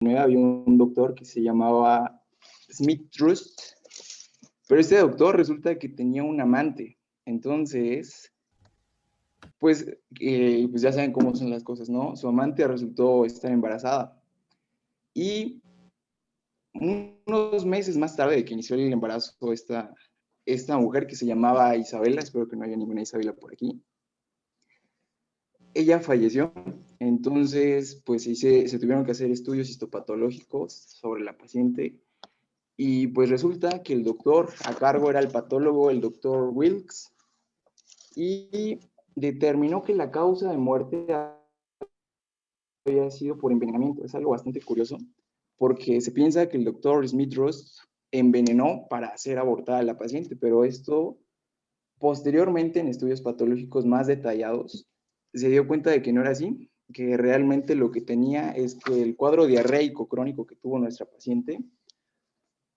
había un doctor que se llamaba Smith Trust, pero este doctor resulta que tenía un amante. Entonces, pues ya saben cómo son las cosas, ¿no? Su amante resultó estar embarazada. Y unos meses más tarde de que inició el embarazo, esta mujer que se llamaba Isabela, espero que no haya ninguna Isabela por aquí, ella falleció. Entonces, pues se tuvieron que hacer estudios histopatológicos sobre la paciente. Y pues resulta que el doctor a cargo era el patólogo, el doctor Wilkes, y determinó que la causa de muerte había sido por envenenamiento. Es algo bastante curioso, porque se piensa que el doctor Smith Ross envenenó para hacer abortar a la paciente, pero esto posteriormente en estudios patológicos más detallados se dio cuenta de que no era así, que realmente lo que tenía es que el cuadro diarreico crónico que tuvo nuestra paciente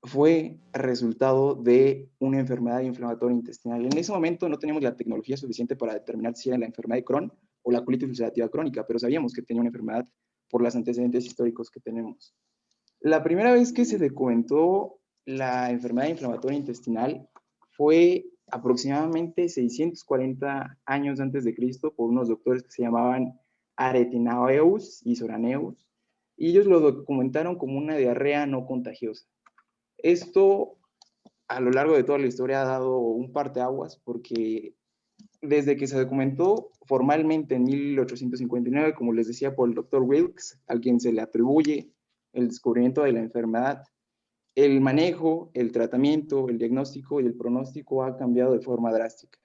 fue resultado de una enfermedad inflamatoria intestinal. En ese momento no teníamos la tecnología suficiente para determinar si era la enfermedad de Crohn o la colitis ulcerativa crónica, pero sabíamos que tenía una enfermedad por los antecedentes históricos que tenemos. La primera vez que se documentó la enfermedad inflamatoria intestinal fue aproximadamente 640 años antes de Cristo por unos doctores que se llamaban Aretinaeus y Soraneus, y ellos lo documentaron como una diarrea no contagiosa. Esto a lo largo de toda la historia ha dado un parteaguas porque desde que se documentó formalmente en 1859, como les decía, por el doctor Wilkes, a quien se le atribuye el descubrimiento de la enfermedad, el manejo, el tratamiento, el diagnóstico y el pronóstico ha cambiado de forma drástica.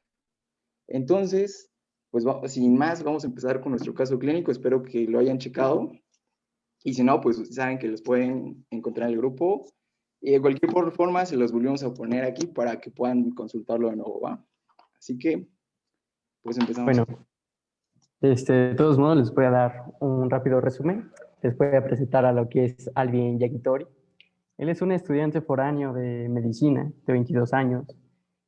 Entonces, pues sin más, vamos a empezar con nuestro caso clínico. Espero que lo hayan checado. Y si no, pues saben que los pueden encontrar en el grupo. Y de cualquier forma, se los volvemos a poner aquí para que puedan consultarlo de nuevo, ¿va? Así que, pues empezamos. Bueno, de todos modos les voy a dar un rápido resumen. Les voy a presentar a lo que es Alvin Yakitori. Él es un estudiante foráneo de medicina de 22 años.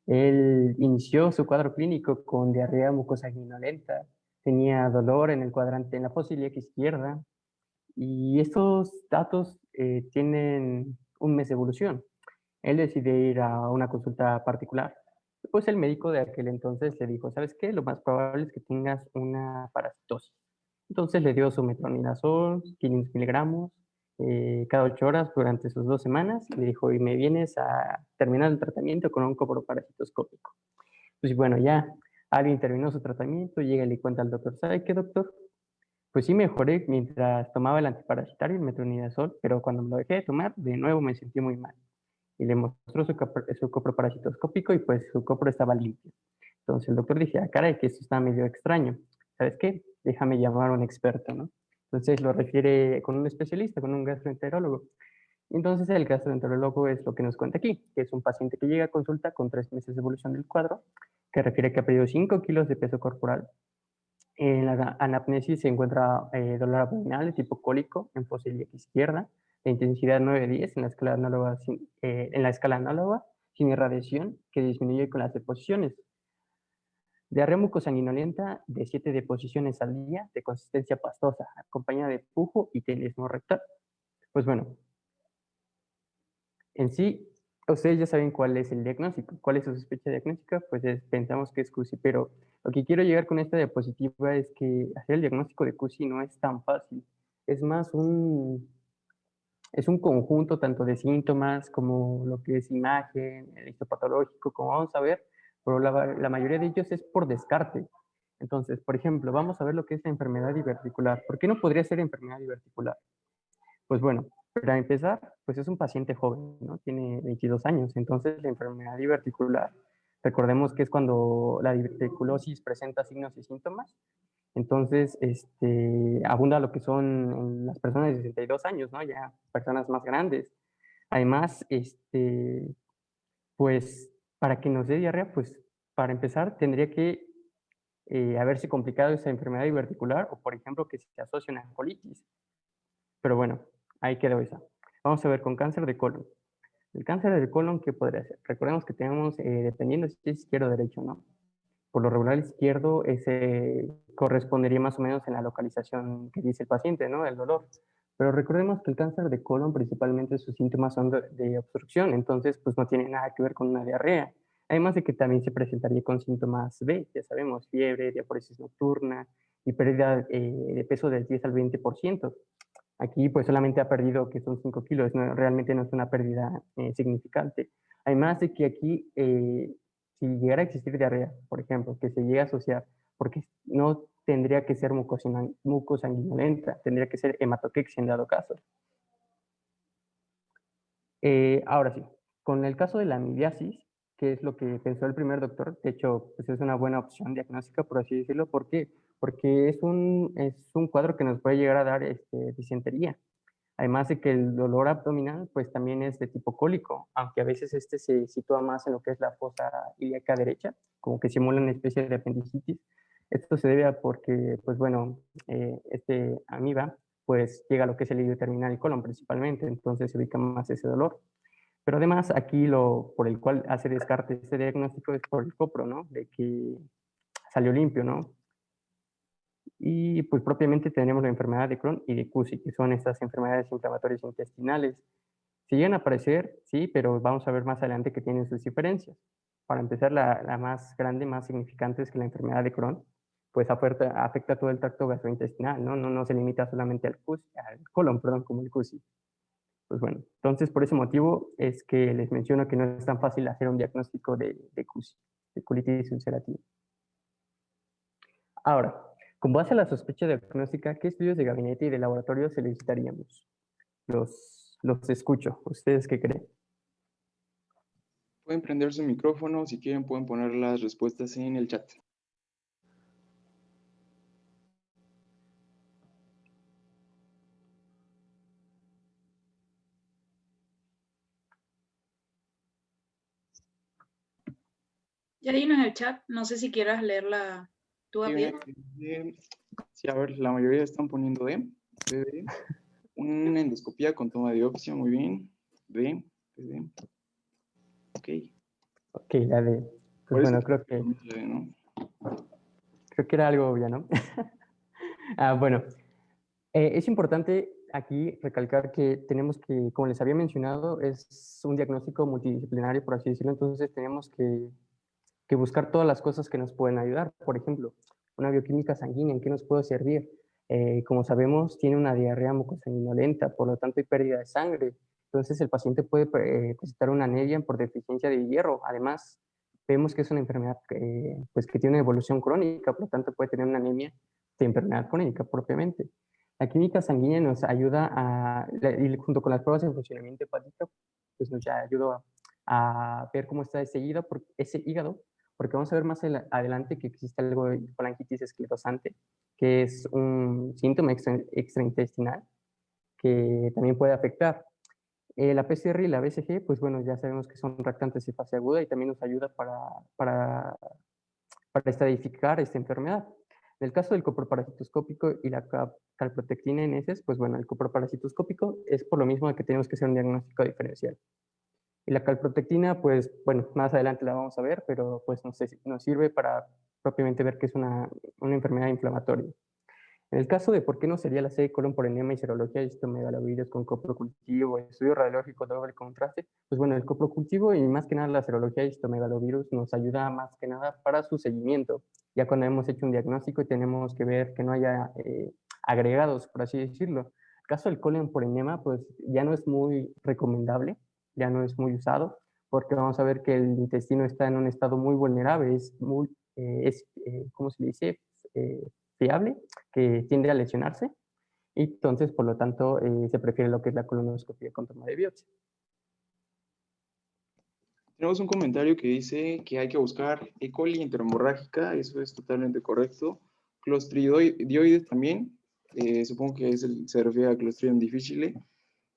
Él inició su cuadro clínico con diarrea mucosanguinolenta, tenía dolor en el cuadrante, en la fosa ilíaca izquierda, y estos datos tienen un mes de evolución. Él decide ir a una consulta particular. Pues el médico de aquel entonces le dijo, ¿sabes qué? Lo más probable es que tengas una parasitosis. Entonces le dio su metronidazol, 500 miligramos, cada 8 horas durante sus 2 semanas. Y le dijo, y me vienes a terminar el tratamiento con un coproparasitoscópico. Pues bueno, ya alguien terminó su tratamiento, llega y le cuenta al doctor, ¿sabe qué, doctor? Pues sí mejoré mientras tomaba el antiparasitario, el metronidazol, pero cuando me lo dejé de tomar, de nuevo me sentí muy mal. Y le mostró su coproparasitoscópico y pues su copro estaba limpio. Entonces el doctor dice, ah, caray, que esto está medio extraño. ¿Sabes qué? Déjame llamar a un experto, ¿no? Entonces lo refiere con un especialista, con un gastroenterólogo. Entonces el gastroenterólogo es lo que nos cuenta aquí, que es un paciente que llega a consulta con 3 meses de evolución del cuadro, que refiere que ha perdido 5 kilos de peso corporal. En la anamnesis se encuentra dolor abdominal de tipo cólico en fosa ilíaca izquierda, de intensidad 9-10 en la escala análoga, sin irradiación, que disminuye con las deposiciones. Diarrea mucosanguinolenta de 7 deposiciones al día, de consistencia pastosa, acompañada de pujo y tenesmo rectal. Pues bueno, en sí, ustedes ya saben cuál es el diagnóstico, cuál es su sospecha diagnóstica, pues pensamos que es CUSI, pero lo que quiero llegar con esta diapositiva es que hacer el diagnóstico de CUSI no es tan fácil, es más es un conjunto tanto de síntomas como lo que es imagen, el histopatológico, como vamos a ver, pero la mayoría de ellos es por descarte. Entonces, por ejemplo, vamos a ver lo que es la enfermedad diverticular. ¿Por qué no podría ser enfermedad diverticular? Pues bueno, para empezar, pues es un paciente joven, ¿no? Tiene 22 años, entonces la enfermedad diverticular, recordemos que es cuando la diverticulosis presenta signos y síntomas, entonces abunda lo que son en las personas de 62 años, ¿no? Ya personas más grandes. Además, pues para que nos dé diarrea, pues para empezar tendría que haberse complicado esa enfermedad diverticular o, por ejemplo, que se asocie a una colitis. Pero bueno, ahí quedó esa. Vamos a ver con cáncer de colon. El cáncer de colon, ¿qué podría ser? Recordemos que tenemos, dependiendo si es izquierdo o derecho, ¿no? Por lo regular, el izquierdo ese correspondería más o menos en la localización que dice el paciente, ¿no? El dolor. Pero recordemos que el cáncer de colon principalmente sus síntomas son de obstrucción, entonces pues no tiene nada que ver con una diarrea. Además de que también se presentaría con síntomas B, ya sabemos, fiebre, diaforesis nocturna y pérdida de peso del 10 al 20%. Aquí pues solamente ha perdido que son 5 kilos, realmente no es una pérdida significante. Además de que aquí, si llegara a existir diarrea, por ejemplo, que se llega a asociar, porque no tendría que ser mucosanguinolenta, tendría que ser hematoquexia en dado caso. Ahora sí, con el caso de la amibiasis, que es lo que pensó el primer doctor, de hecho, pues es una buena opción diagnóstica, por así decirlo. ¿Por qué? Porque es un cuadro que nos puede llegar a dar disentería. Además de que el dolor abdominal, pues también es de tipo cólico, aunque a veces este se sitúa más en lo que es la fosa ilíaca derecha, como que simula una especie de apendicitis. Esto se debe a porque, pues bueno, este amiba, pues llega a lo que es el ilio terminal y colon principalmente, entonces se ubica más ese dolor. Pero además aquí lo por el cual hace descarte este diagnóstico es por el copro, ¿no? De que salió limpio, ¿no? Y pues propiamente tenemos la enfermedad de Crohn y de Cusi, que son estas enfermedades inflamatorias intestinales. Si llegan a aparecer, sí, pero vamos a ver más adelante que tienen sus diferencias. Para empezar, la más grande, más significante es que la enfermedad de Crohn pues afecta todo el tracto gastrointestinal, ¿no? No se limita solamente al colon, perdón, como el CUSI. Pues bueno, entonces por ese motivo es que les menciono que no es tan fácil hacer un diagnóstico de CUSI, de colitis ulcerativa. Ahora, con base a la sospecha diagnóstica, ¿qué estudios de gabinete y de laboratorio solicitaríamos? Los escucho. ¿Ustedes qué creen? Pueden prender su micrófono, si quieren pueden poner las respuestas en el chat. Ya hay uno en el chat, no sé si quieras leerla tú, Sí, Abdiel. sí, a ver, la mayoría están poniendo D. Una endoscopía con toma de biopsia, muy bien. D. Ok. Ok, la de... Pues Por eso bueno, ¿no? creo que era algo obvio, ¿no? Bueno, es importante aquí recalcar que tenemos que, como les había mencionado, es un diagnóstico multidisciplinario, por así decirlo, entonces tenemos que buscar todas las cosas que nos pueden ayudar. Por ejemplo, una bioquímica sanguínea, ¿en qué nos puede servir? Como sabemos, tiene una diarrea mucosanguinolenta, por lo tanto hay pérdida de sangre. Entonces el paciente puede presentar una anemia por deficiencia de hierro. Además, vemos que es una enfermedad pues que tiene una evolución crónica, por lo tanto puede tener una anemia de enfermedad crónica propiamente. La química sanguínea nos ayuda y junto con las pruebas de funcionamiento hepático, pues nos ayuda a ver cómo está ese hígado, porque vamos a ver más adelante que existe algo de colangitis esclerosante, que es un síntoma extraintestinal que también puede afectar. La PCR y la BCG, pues bueno, ya sabemos que son reactantes de fase aguda y también nos ayuda para estadificar esta enfermedad. En el caso del coproparasitoscópico y la calprotectina en heces, pues bueno, el coproparasitoscópico es por lo mismo que tenemos que hacer un diagnóstico diferencial. Y la calprotectina, pues bueno, más adelante la vamos a ver, pero pues nos sirve para propiamente ver que es una enfermedad inflamatoria. En el caso de por qué no sería la C de colon por enema y serología de citomegalovirus con coprocultivo, estudio radiológico doble contraste, pues bueno, el coprocultivo y más que nada la serología de citomegalovirus nos ayuda más que nada para su seguimiento. Ya cuando hemos hecho un diagnóstico y tenemos que ver que no haya agregados, por así decirlo. El caso del colon por enema, pues ya no es muy recomendable, ya no es muy usado, porque vamos a ver que el intestino está en un estado muy vulnerable, ¿cómo se dice? Fiable, que tiende a lesionarse, y entonces, por lo tanto, se prefiere lo que es la colonoscopia con toma de biopsia. Tenemos un comentario que dice que hay que buscar E. coli interhemorrágica, eso es totalmente correcto. Clostridioides también, supongo que se refiere a Clostridium difficile.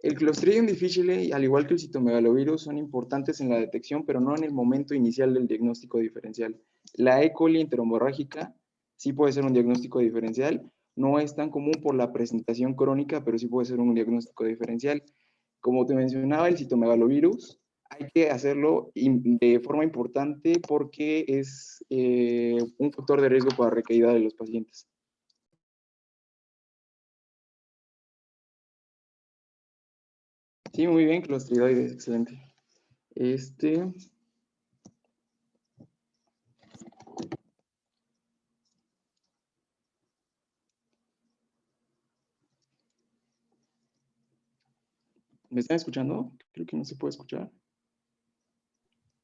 El Clostridium difficile, al igual que el citomegalovirus, son importantes en la detección, pero no en el momento inicial del diagnóstico diferencial. La E. coli interhemorrágica sí puede ser un diagnóstico diferencial, no es tan común por la presentación crónica, pero sí puede ser un diagnóstico diferencial. Como te mencionaba, el citomegalovirus hay que hacerlo de forma importante porque es un factor de riesgo para recaída de los pacientes. Sí, muy bien, clostridoides, excelente. ¿Me están escuchando? Creo que no se puede escuchar.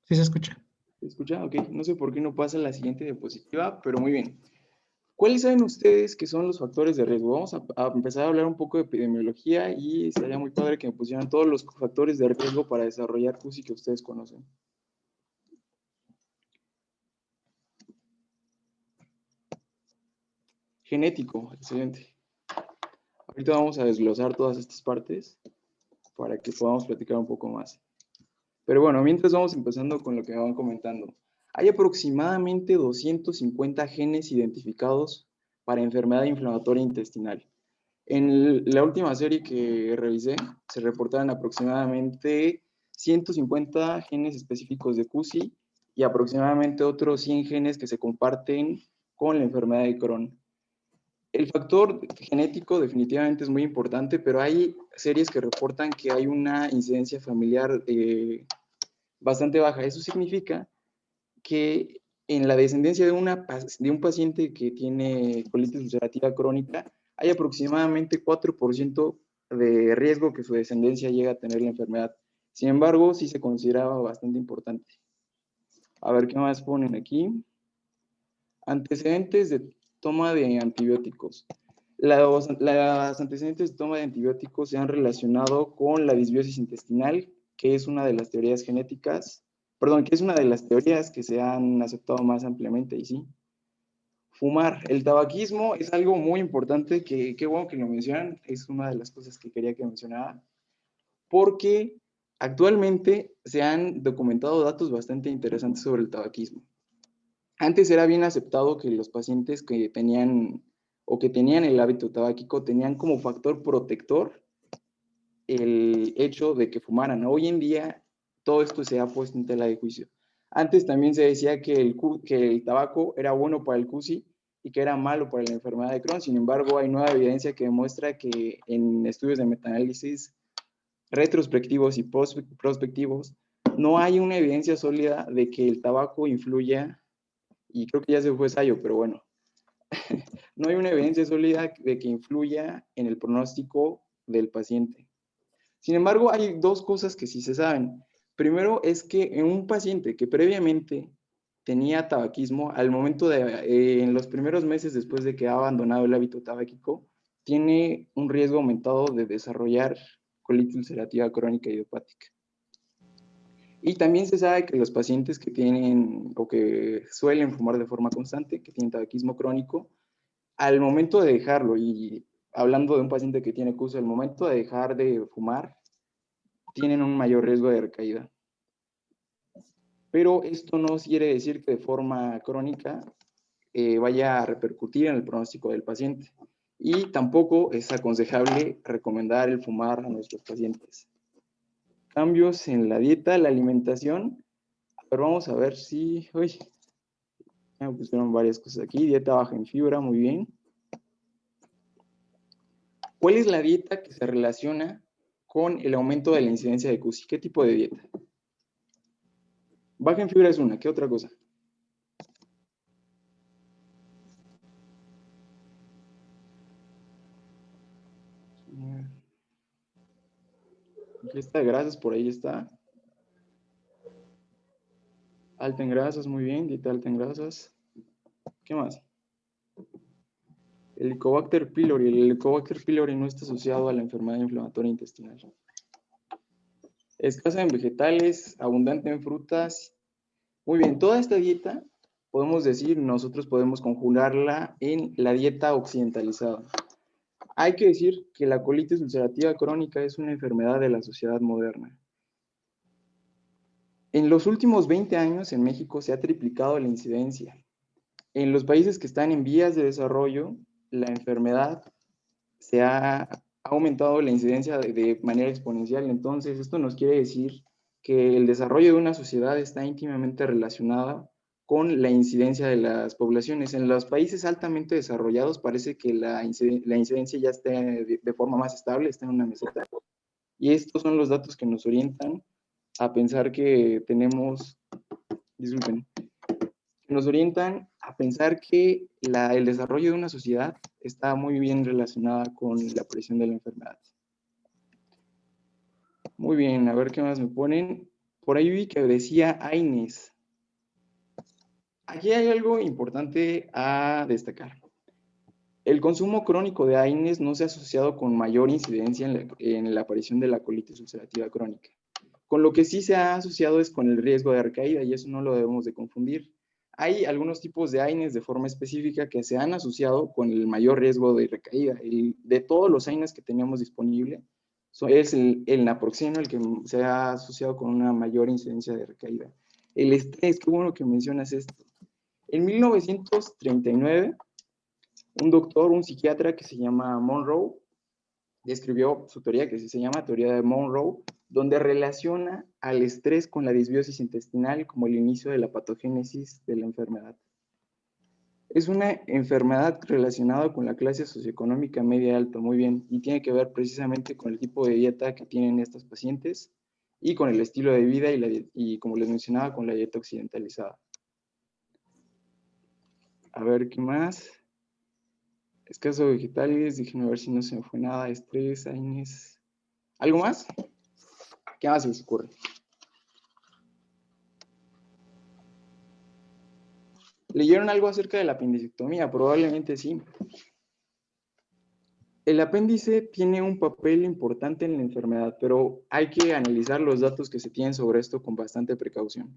Sí se escucha. ¿Se escucha? Ok, no sé por qué no pasa la siguiente diapositiva, pero muy bien. ¿Cuáles saben ustedes que son los factores de riesgo? Vamos a empezar a hablar un poco de epidemiología y estaría muy padre que me pusieran todos los factores de riesgo para desarrollar CUSI que ustedes conocen. Genético, excelente. Ahorita vamos a desglosar todas estas partes para que podamos platicar un poco más. Pero bueno, mientras vamos empezando con lo que me van comentando. Hay aproximadamente 250 genes identificados para enfermedad inflamatoria intestinal. En la última serie que revisé, se reportaron aproximadamente 150 genes específicos de CUSI y aproximadamente otros 100 genes que se comparten con la enfermedad de Crohn. El factor genético definitivamente es muy importante, pero hay series que reportan que hay una incidencia familiar bastante baja. Eso significa que en la descendencia de un paciente que tiene colitis ulcerativa crónica, hay aproximadamente 4% de riesgo que su descendencia llegue a tener la enfermedad. Sin embargo, sí se consideraba bastante importante. A ver qué más ponen aquí. Antecedentes de toma de antibióticos. Las antecedentes de toma de antibióticos se han relacionado con la disbiosis intestinal, que es una de las teorías genéticas, que es una de las teorías que se han aceptado más ampliamente, y sí. Fumar. El tabaquismo es algo muy importante, que qué bueno que lo mencionan, es una de las cosas que quería que mencionara, porque actualmente se han documentado datos bastante interesantes sobre el tabaquismo. Antes era bien aceptado que los pacientes que tenían el hábito tabáquico tenían como factor protector el hecho de que fumaran. Hoy en día todo esto se ha puesto en tela de juicio. Antes también se decía que el tabaco era bueno para el CUSI y que era malo para la enfermedad de Crohn. Sin embargo, hay nueva evidencia que demuestra que en estudios de metaanálisis retrospectivos y prospectivos no hay una evidencia sólida de que el tabaco influya, y creo que ya se fue ensayo, pero bueno, no hay una evidencia sólida de que influya en el pronóstico del paciente. Sin embargo, hay dos cosas que sí se saben. Primero es que en un paciente que previamente tenía tabaquismo, al momento en los primeros meses después de que ha abandonado el hábito tabáquico, tiene un riesgo aumentado de desarrollar colitis ulcerativa crónica idiopática. Y también se sabe que los pacientes que tienen o que suelen fumar de forma constante, que tienen tabaquismo crónico, al momento de dejarlo, y hablando de un paciente que tiene CUSI, al momento de dejar de fumar, tienen un mayor riesgo de recaída. Pero esto no quiere decir que de forma crónica vaya a repercutir en el pronóstico del paciente. Y tampoco es aconsejable recomendar el fumar a nuestros pacientes. Cambios en la dieta, la alimentación. Pero vamos a ver si... Uy, ya me pusieron varias cosas aquí. Dieta baja en fibra, muy bien. ¿Cuál es la dieta que se relaciona con el aumento de la incidencia de CUSI? ¿Qué tipo de dieta? Baja en fibra es una, ¿qué otra cosa? Lista de grasas, por ahí está. Alta en grasas, muy bien, dieta alta en grasas. ¿Qué más? El Helicobacter pylori. El Helicobacter pylori no está asociado a la enfermedad inflamatoria intestinal. Escasa en vegetales, abundante en frutas. Muy bien, toda esta dieta, podemos decir, nosotros podemos conjugarla en la dieta occidentalizada. Hay que decir que la colitis ulcerativa crónica es una enfermedad de la sociedad moderna. En los últimos 20 años en México se ha triplicado la incidencia. En los países que están en vías de desarrollo, la enfermedad se ha aumentado la incidencia de manera exponencial. Entonces, esto nos quiere decir que el desarrollo de una sociedad está íntimamente relacionado con la incidencia de las poblaciones. En los países altamente desarrollados parece que la incidencia ya está de forma más estable, está en una meseta. Y estos son los datos que nos orientan a pensar que tenemos, disculpen, que nos orientan a pensar que el desarrollo de una sociedad está muy bien relacionada con la aparición de la enfermedad. Muy bien, a ver qué más me ponen. Por ahí vi que decía AINES. Aquí hay algo importante a destacar. El consumo crónico de AINES no se ha asociado con mayor incidencia en la aparición de la colitis ulcerativa crónica. Con lo que sí se ha asociado es con el riesgo de recaída, y eso no lo debemos de confundir. Hay algunos tipos de AINES de forma específica que se han asociado con el mayor riesgo de recaída. De todos los AINES que teníamos disponible, es el naproxeno el que se ha asociado con una mayor incidencia de recaída. El estrés, qué bueno que mencionas esto. En 1939, un psiquiatra que se llama Monroe, describió su teoría que se llama teoría de Monroe, donde relaciona al estrés con la disbiosis intestinal como el inicio de la patogénesis de la enfermedad. Es una enfermedad relacionada con la clase socioeconómica media alta, muy bien, y tiene que ver precisamente con el tipo de dieta que tienen estas pacientes y con el estilo de vida y como les mencionaba, con la dieta occidentalizada. A ver, ¿qué más? Escaso vegetales, déjenme ver si no se me fue nada, estrés, AINES. ¿Algo más? ¿Qué más se les ocurre? ¿Leyeron algo acerca de la apendicectomía? Probablemente sí. El apéndice tiene un papel importante en la enfermedad, pero hay que analizar los datos que se tienen sobre esto con bastante precaución.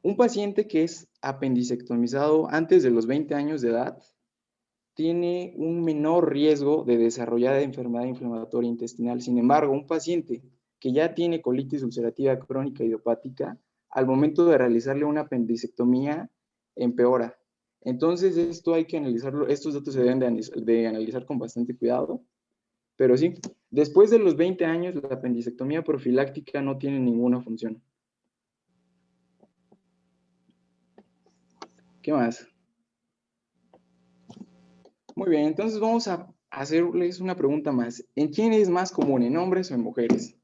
Un paciente que es apendicectomizado antes de los 20 años de edad tiene un menor riesgo de desarrollar enfermedad inflamatoria intestinal. Sin embargo, un paciente que ya tiene colitis ulcerativa crónica idiopática, al momento de realizarle una apendicectomía, empeora. Entonces, esto hay que analizarlo, estos datos se deben de analizar con bastante cuidado, pero sí, después de los 20 años, la apendicectomía profiláctica no tiene ninguna función. ¿Qué más? Muy bien, entonces vamos a hacerles una pregunta más. ¿En quién es más común, en hombres o en mujeres?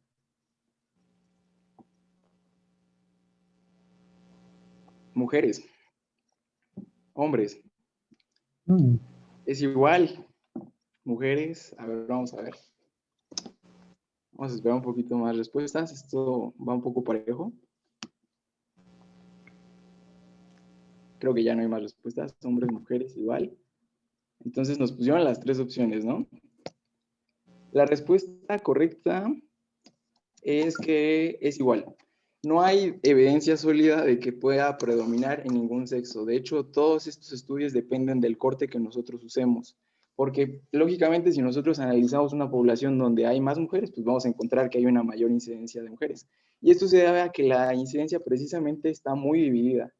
Mujeres. Hombres. Es igual. Mujeres. A ver, vamos a ver. Vamos a esperar un poquito más respuestas. Esto va un poco parejo. Creo que ya no hay más respuestas. Hombres, mujeres, igual. Entonces nos pusieron las tres opciones, ¿no? La respuesta correcta es que es igual. No hay evidencia sólida de que pueda predominar en ningún sexo. De hecho, todos estos estudios dependen del corte que nosotros usemos. Porque, lógicamente, si nosotros analizamos una población donde hay más mujeres, pues vamos a encontrar que hay una mayor incidencia de mujeres. Y esto se debe a que la incidencia precisamente está muy dividida.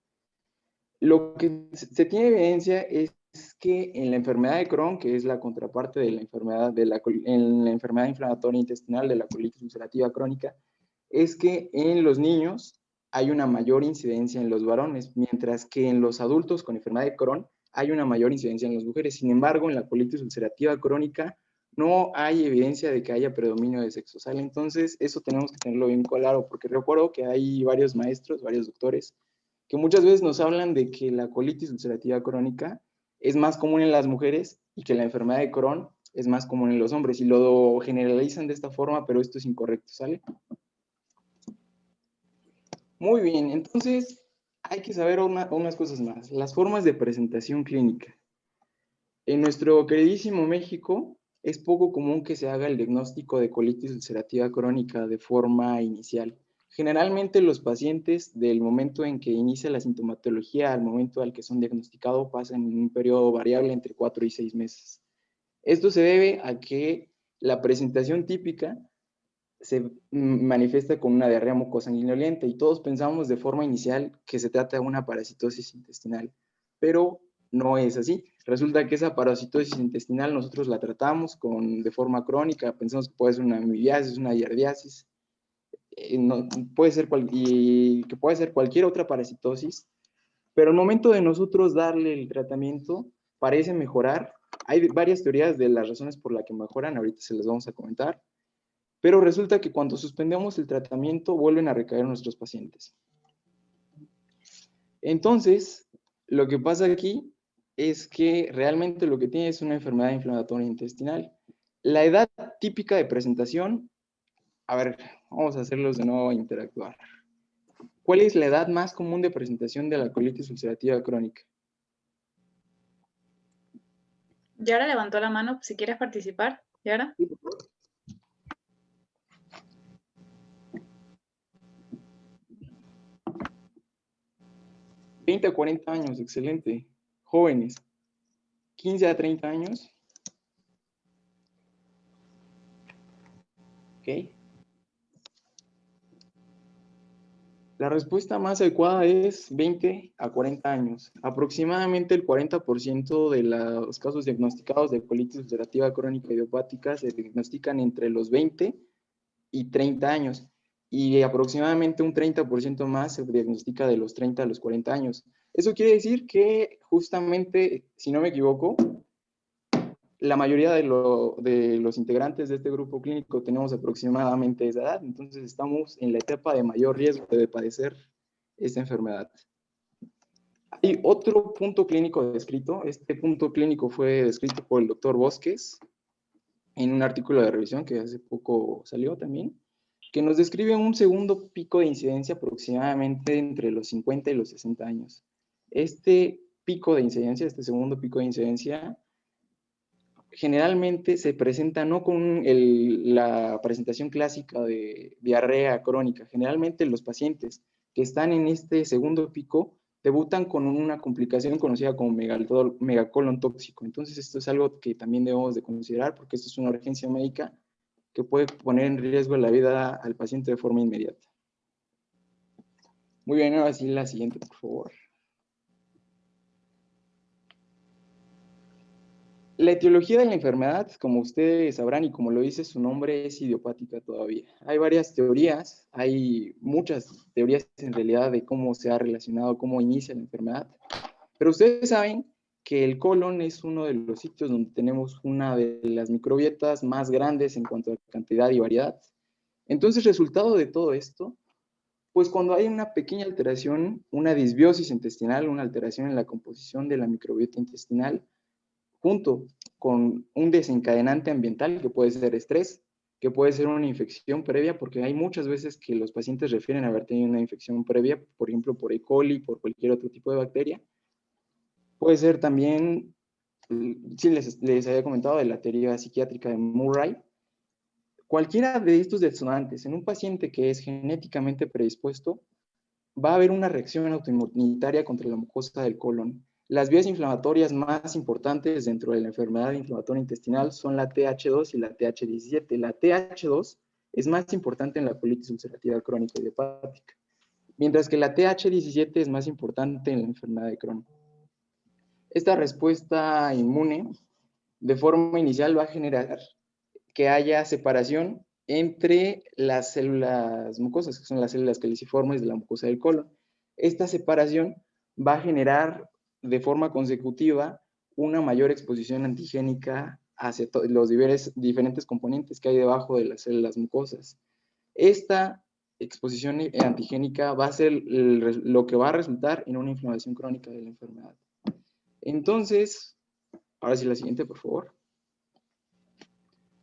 Lo que se tiene evidencia es que en la enfermedad de Crohn, que es la contraparte de la enfermedad, en la enfermedad inflamatoria intestinal de la colitis ulcerativa crónica, es que en los niños hay una mayor incidencia en los varones, mientras que en los adultos con enfermedad de Crohn hay una mayor incidencia en las mujeres. Sin embargo, en la colitis ulcerativa crónica no hay evidencia de que haya predominio de sexo, ¿sale? Entonces, eso tenemos que tenerlo bien claro, porque recuerdo que hay varios maestros, varios doctores, que muchas veces nos hablan de que la colitis ulcerativa crónica es más común en las mujeres y que la enfermedad de Crohn es más común en los hombres, y lo generalizan de esta forma, pero esto es incorrecto, ¿sale? Muy bien, entonces hay que saber unas cosas más. Las formas de presentación clínica. En nuestro queridísimo México, es poco común que se haga el diagnóstico de colitis ulcerativa crónica de forma inicial. Generalmente los pacientes, del momento en que inicia la sintomatología al momento al que son diagnosticados, pasan en un periodo variable entre 4 y 6 meses. Esto se debe a que la presentación típica se manifiesta con una diarrea mucosanguinolenta y todos pensamos de forma inicial que se trata de una parasitosis intestinal, pero no es así. Resulta que esa parasitosis intestinal nosotros la tratamos de forma crónica, pensamos que puede ser una amibiasis, una giardiasis, no, y que puede ser cualquier otra parasitosis, pero al momento de nosotros darle el tratamiento parece mejorar. Hay varias teorías de las razones por las que mejoran, ahorita se las vamos a comentar. pero resulta que cuando suspendemos el tratamiento vuelven a recaer nuestros pacientes. Entonces, lo que pasa aquí es que realmente lo que tiene es una enfermedad inflamatoria intestinal. La edad típica de presentación, a ver, vamos a hacerlos de nuevo interactuar. ¿Cuál es la edad más común de presentación de la colitis ulcerativa crónica? Yara levantó la mano si quieres participar. Yara. 20 a 40 años, excelente. Jóvenes, 15 a 30 años. Ok. La respuesta más adecuada es 20 a 40 años. Aproximadamente el 40% de los casos diagnosticados de colitis ulcerativa crónica idiopática se diagnostican entre los 20 y 30 años. Y aproximadamente un 30% más se diagnostica de los 30 a los 40 años. Eso quiere decir que justamente, si no me equivoco, la mayoría de los integrantes de este grupo clínico tenemos aproximadamente esa edad, entonces estamos en la etapa de mayor riesgo de padecer esta enfermedad. Hay otro punto clínico descrito. Este punto clínico fue descrito por el doctor Bosques en un artículo de revisión que hace poco salió también, que nos describe un segundo pico de incidencia aproximadamente entre los 50 y los 60 años. Este pico de incidencia, este segundo pico de incidencia, generalmente se presenta no con la presentación clásica de diarrea crónica. Generalmente los pacientes que están en este segundo pico debutan con una complicación conocida como megacolon tóxico. Entonces esto es algo que también debemos de considerar porque esto es una urgencia médica que puede poner en riesgo la vida al paciente de forma inmediata. Muy bien, ahora sí la siguiente, por favor. La etiología de la enfermedad, como ustedes sabrán y como lo dice su nombre, es idiopática todavía. Hay varias teorías, hay muchas teorías en realidad de cómo se ha relacionado, cómo inicia la enfermedad. Pero ustedes saben que el colon es uno de los sitios donde tenemos una de las microbiotas más grandes en cuanto a cantidad y variedad. Entonces, resultado de todo esto, pues cuando hay una pequeña alteración, una disbiosis intestinal, una alteración en la composición de la microbiota intestinal, junto con un desencadenante ambiental que puede ser estrés, que puede ser una infección previa, porque hay muchas veces que los pacientes refieren a haber tenido una infección previa, por ejemplo, por E. coli, por cualquier otro tipo de bacteria. Puede ser también, sí les había comentado de la teoría psiquiátrica de Murray. Cualquiera de estos detonantes en un paciente que es genéticamente predispuesto, va a haber una reacción autoinmunitaria contra la mucosa del colon. Las vías inflamatorias más importantes dentro de la enfermedad inflamatoria intestinal son la TH2 y la TH17. La TH2 es más importante en la colitis ulcerativa crónica idiopática, mientras que la TH17 es más importante en la enfermedad de Crohn. Esta respuesta inmune, de forma inicial, va a generar que haya separación entre las células mucosas, que son las células caliciformes de la mucosa del colon. Esta separación va a generar de forma consecutiva una mayor exposición antigénica hacia los diferentes componentes que hay debajo de las células mucosas. Esta exposición antigénica va a ser lo que va a resultar en una inflamación crónica de la enfermedad. Entonces, ahora sí la siguiente, por favor.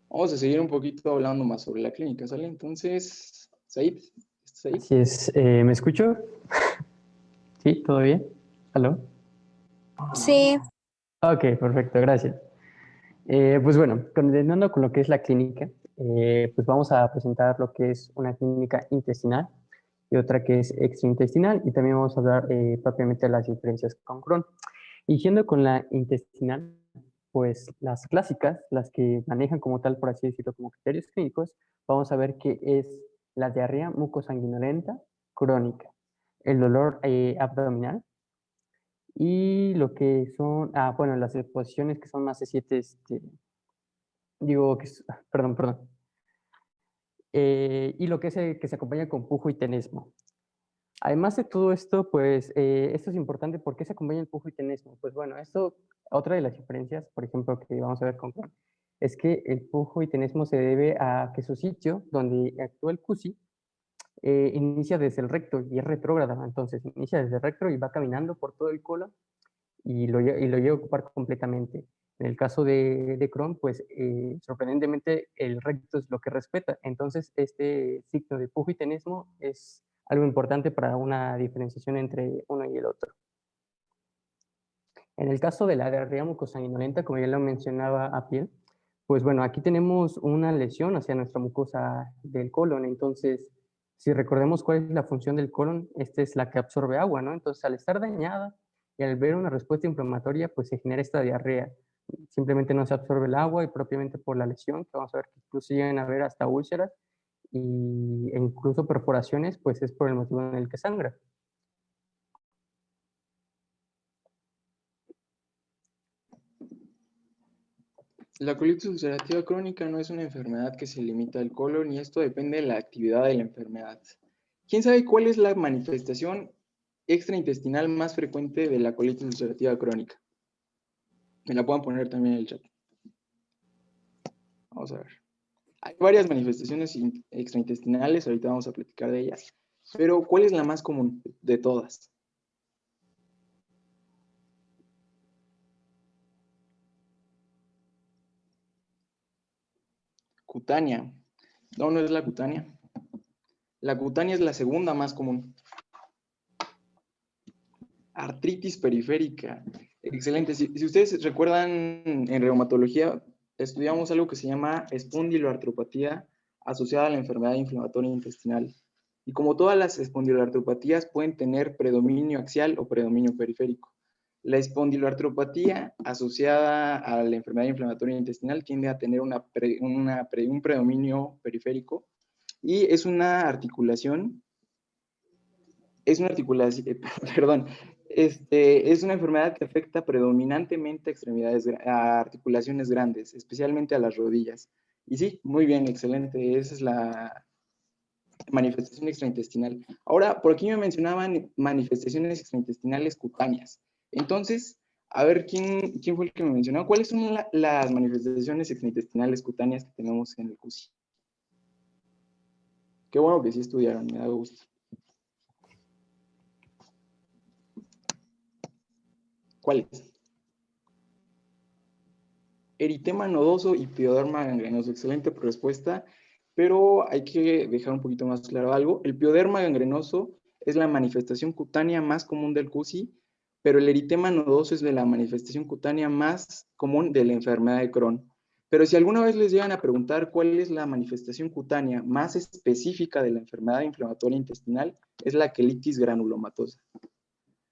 Vamos a seguir un poquito hablando más sobre la clínica, ¿sale? Entonces, Said. Así es. ¿Me escucho? ¿Sí? ¿Todo bien? ¿Aló? Sí, Ok, perfecto, gracias. Pues bueno, continuando con lo que es la clínica, pues vamos a presentar lo que es una clínica intestinal y otra que es extraintestinal, y también vamos a hablar propiamente de las diferencias con Crohn. Y yendo con la intestinal, pues las clásicas, las que manejan como tal, por así decirlo, como criterios clínicos, vamos a ver que es la diarrea mucosanguinolenta crónica, el dolor abdominal y lo que son, bueno, las exposiciones que son más de 7, perdón. Y lo que es que se acompaña con pujo y tenesmo. Además de todo esto, pues esto es importante. ¿Por qué se acompaña el pujo y tenesmo? Pues bueno, esto, otra de las diferencias, por ejemplo, que vamos a ver con Crohn, es que el pujoitenesmo se debe a que su sitio donde actúa el CUSI inicia desde el recto y es retrógrada. Entonces inicia desde el recto y va caminando por todo el colon y lo llega a ocupar completamente. En el caso de Crohn, pues sorprendentemente el recto es lo que respeta. Entonces este signo de pujoitenesmo es algo importante para una diferenciación entre uno y el otro. En el caso de la diarrea mucosanguinolenta, como ya lo mencionaba a piel, pues bueno, aquí tenemos una lesión hacia nuestra mucosa del colon. Entonces, si recordemos cuál es la función del colon, esta es la que absorbe agua, ¿no? Entonces, al estar dañada y al ver una respuesta inflamatoria, pues se genera esta diarrea. Simplemente no se absorbe el agua y propiamente por la lesión, que vamos a ver que incluso llegan a ver hasta úlceras e incluso perforaciones, pues es por el motivo en el que sangra. La colitis ulcerativa crónica no es una enfermedad que se limita al colon y esto depende de la actividad de la enfermedad. ¿Quién sabe cuál es la manifestación extraintestinal más frecuente de la colitis ulcerativa crónica? Me la pueden poner también en el chat. Vamos a ver. Hay varias manifestaciones extraintestinales, ahorita vamos a platicar de ellas, pero ¿cuál es la más común de todas? Cutánea. No, no es la cutánea. La cutánea es la segunda más común. Artritis periférica. Excelente. Si ustedes recuerdan, en reumatología estudiamos algo que se llama espondiloartropatía asociada a la enfermedad inflamatoria intestinal. Y como todas las espondiloartropatías pueden tener predominio axial o predominio periférico. La espondiloartropatía asociada a la enfermedad inflamatoria intestinal tiende a tener un predominio periférico y es una articulación, perdón, es una enfermedad que afecta predominantemente a articulaciones grandes, especialmente a las rodillas. Y sí, muy bien, excelente, esa es la manifestación extraintestinal. Ahora, por aquí me mencionaban manifestaciones extraintestinales cutáneas. Entonces, a ver, ¿quién fue el que me mencionó? ¿Cuáles son las manifestaciones extraintestinales cutáneas que tenemos en el CUSI? Qué bueno que sí estudiaron, me da gusto. ¿Cuáles? Eritema nodoso y pioderma gangrenoso. Excelente respuesta, pero hay que dejar un poquito más claro algo. El pioderma gangrenoso es la manifestación cutánea más común del CUSI, pero el eritema nodoso es de la manifestación cutánea más común de la enfermedad de Crohn. Pero si alguna vez les llegan a preguntar cuál es la manifestación cutánea más específica de la enfermedad inflamatoria intestinal, es la quelitis granulomatosa.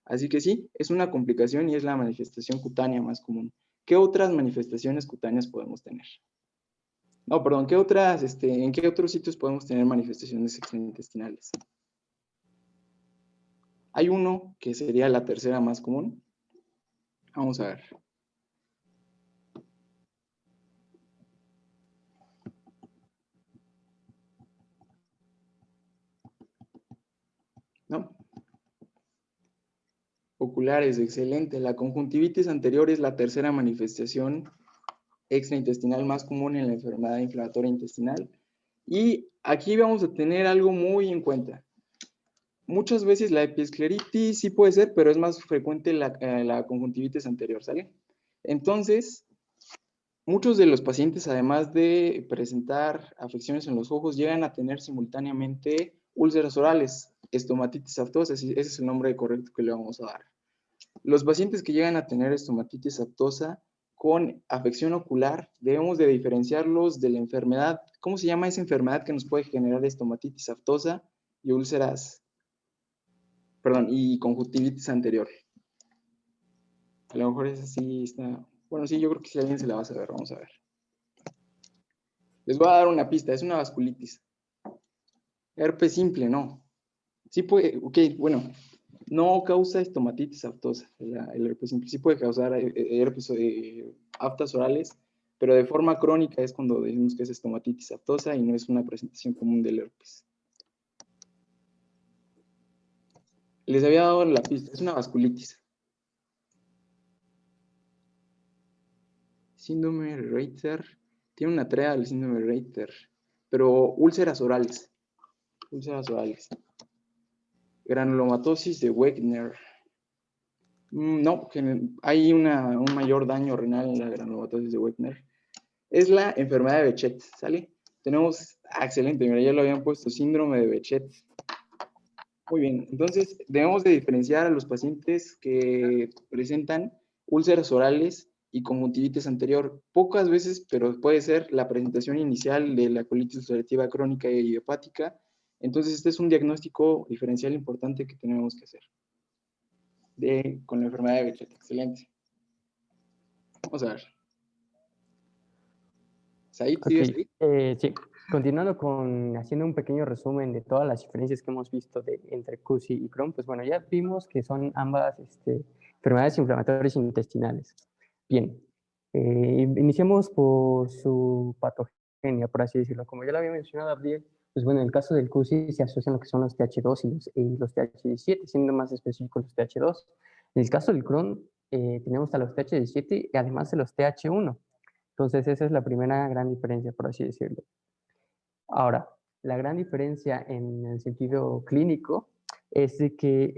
Así que sí, es una complicación y es la manifestación cutánea más común. ¿Qué otras manifestaciones cutáneas podemos tener? No, perdón, ¿en qué otros sitios podemos tener manifestaciones extraintestinales? Hay uno que sería la tercera más común. Vamos a ver. ¿No? Oculares, excelente. La conjuntivitis anterior es la tercera manifestación extraintestinal más común en la enfermedad inflamatoria intestinal. Y aquí vamos a tener algo muy en cuenta. Muchas veces la epiescleritis sí puede ser, pero es más frecuente la conjuntivitis anterior, ¿sale? Entonces, muchos de los pacientes, además de presentar afecciones en los ojos, llegan a tener simultáneamente úlceras orales, estomatitis aftosa, ese es el nombre correcto que le vamos a dar. Los pacientes que llegan a tener estomatitis aftosa con afección ocular, debemos de diferenciarlos de la enfermedad. ¿Cómo se llama esa enfermedad que nos puede generar estomatitis aftosa y úlceras? Perdón, y conjuntivitis anterior. A lo mejor esa sí está... Bueno, sí, yo creo que si alguien se la va a saber, vamos a ver. Les voy a dar una pista, es una vasculitis. Herpes simple, no. Sí puede, ok, bueno, no causa estomatitis aftosa, el herpes simple. Sí puede causar herpes aftas orales, pero de forma crónica es cuando decimos que es estomatitis aftosa y no es una presentación común del herpes. Les había dado la pista, es una vasculitis. Síndrome Reiter Tiene una tarea del síndrome de Reiter, pero úlceras orales. Úlceras orales. Granulomatosis de Wegener. No, hay un mayor daño renal en la granulomatosis de Wegener. Es la enfermedad de Behçet, ¿sale? Tenemos, excelente, mira, ya lo habían puesto, síndrome de Behçet. Muy bien, entonces debemos de diferenciar a los pacientes que presentan úlceras orales y conjuntivitis anterior. Pocas veces, pero puede ser la presentación inicial de la colitis ulcerativa crónica y idiopática. Entonces, este es un diagnóstico diferencial importante que tenemos que hacer con la enfermedad de Behçet. Excelente. Vamos a ver. ¿Said, sigues ahí? Sí, continuando con haciendo un pequeño resumen de todas las diferencias que hemos visto entre CUSI y Crohn, pues bueno, ya vimos que son ambas enfermedades inflamatorias intestinales. Bien, iniciemos por su patogenia, por así decirlo. Como ya lo había mencionado Abdiel, pues bueno, en el caso del CUSI se asocian lo que son los TH2 y los TH17, siendo más específicos los TH2. En el caso del Crohn, tenemos a los TH17 y además de los TH1. Entonces, esa es la primera gran diferencia, por así decirlo. Ahora, la gran diferencia en el sentido clínico es de que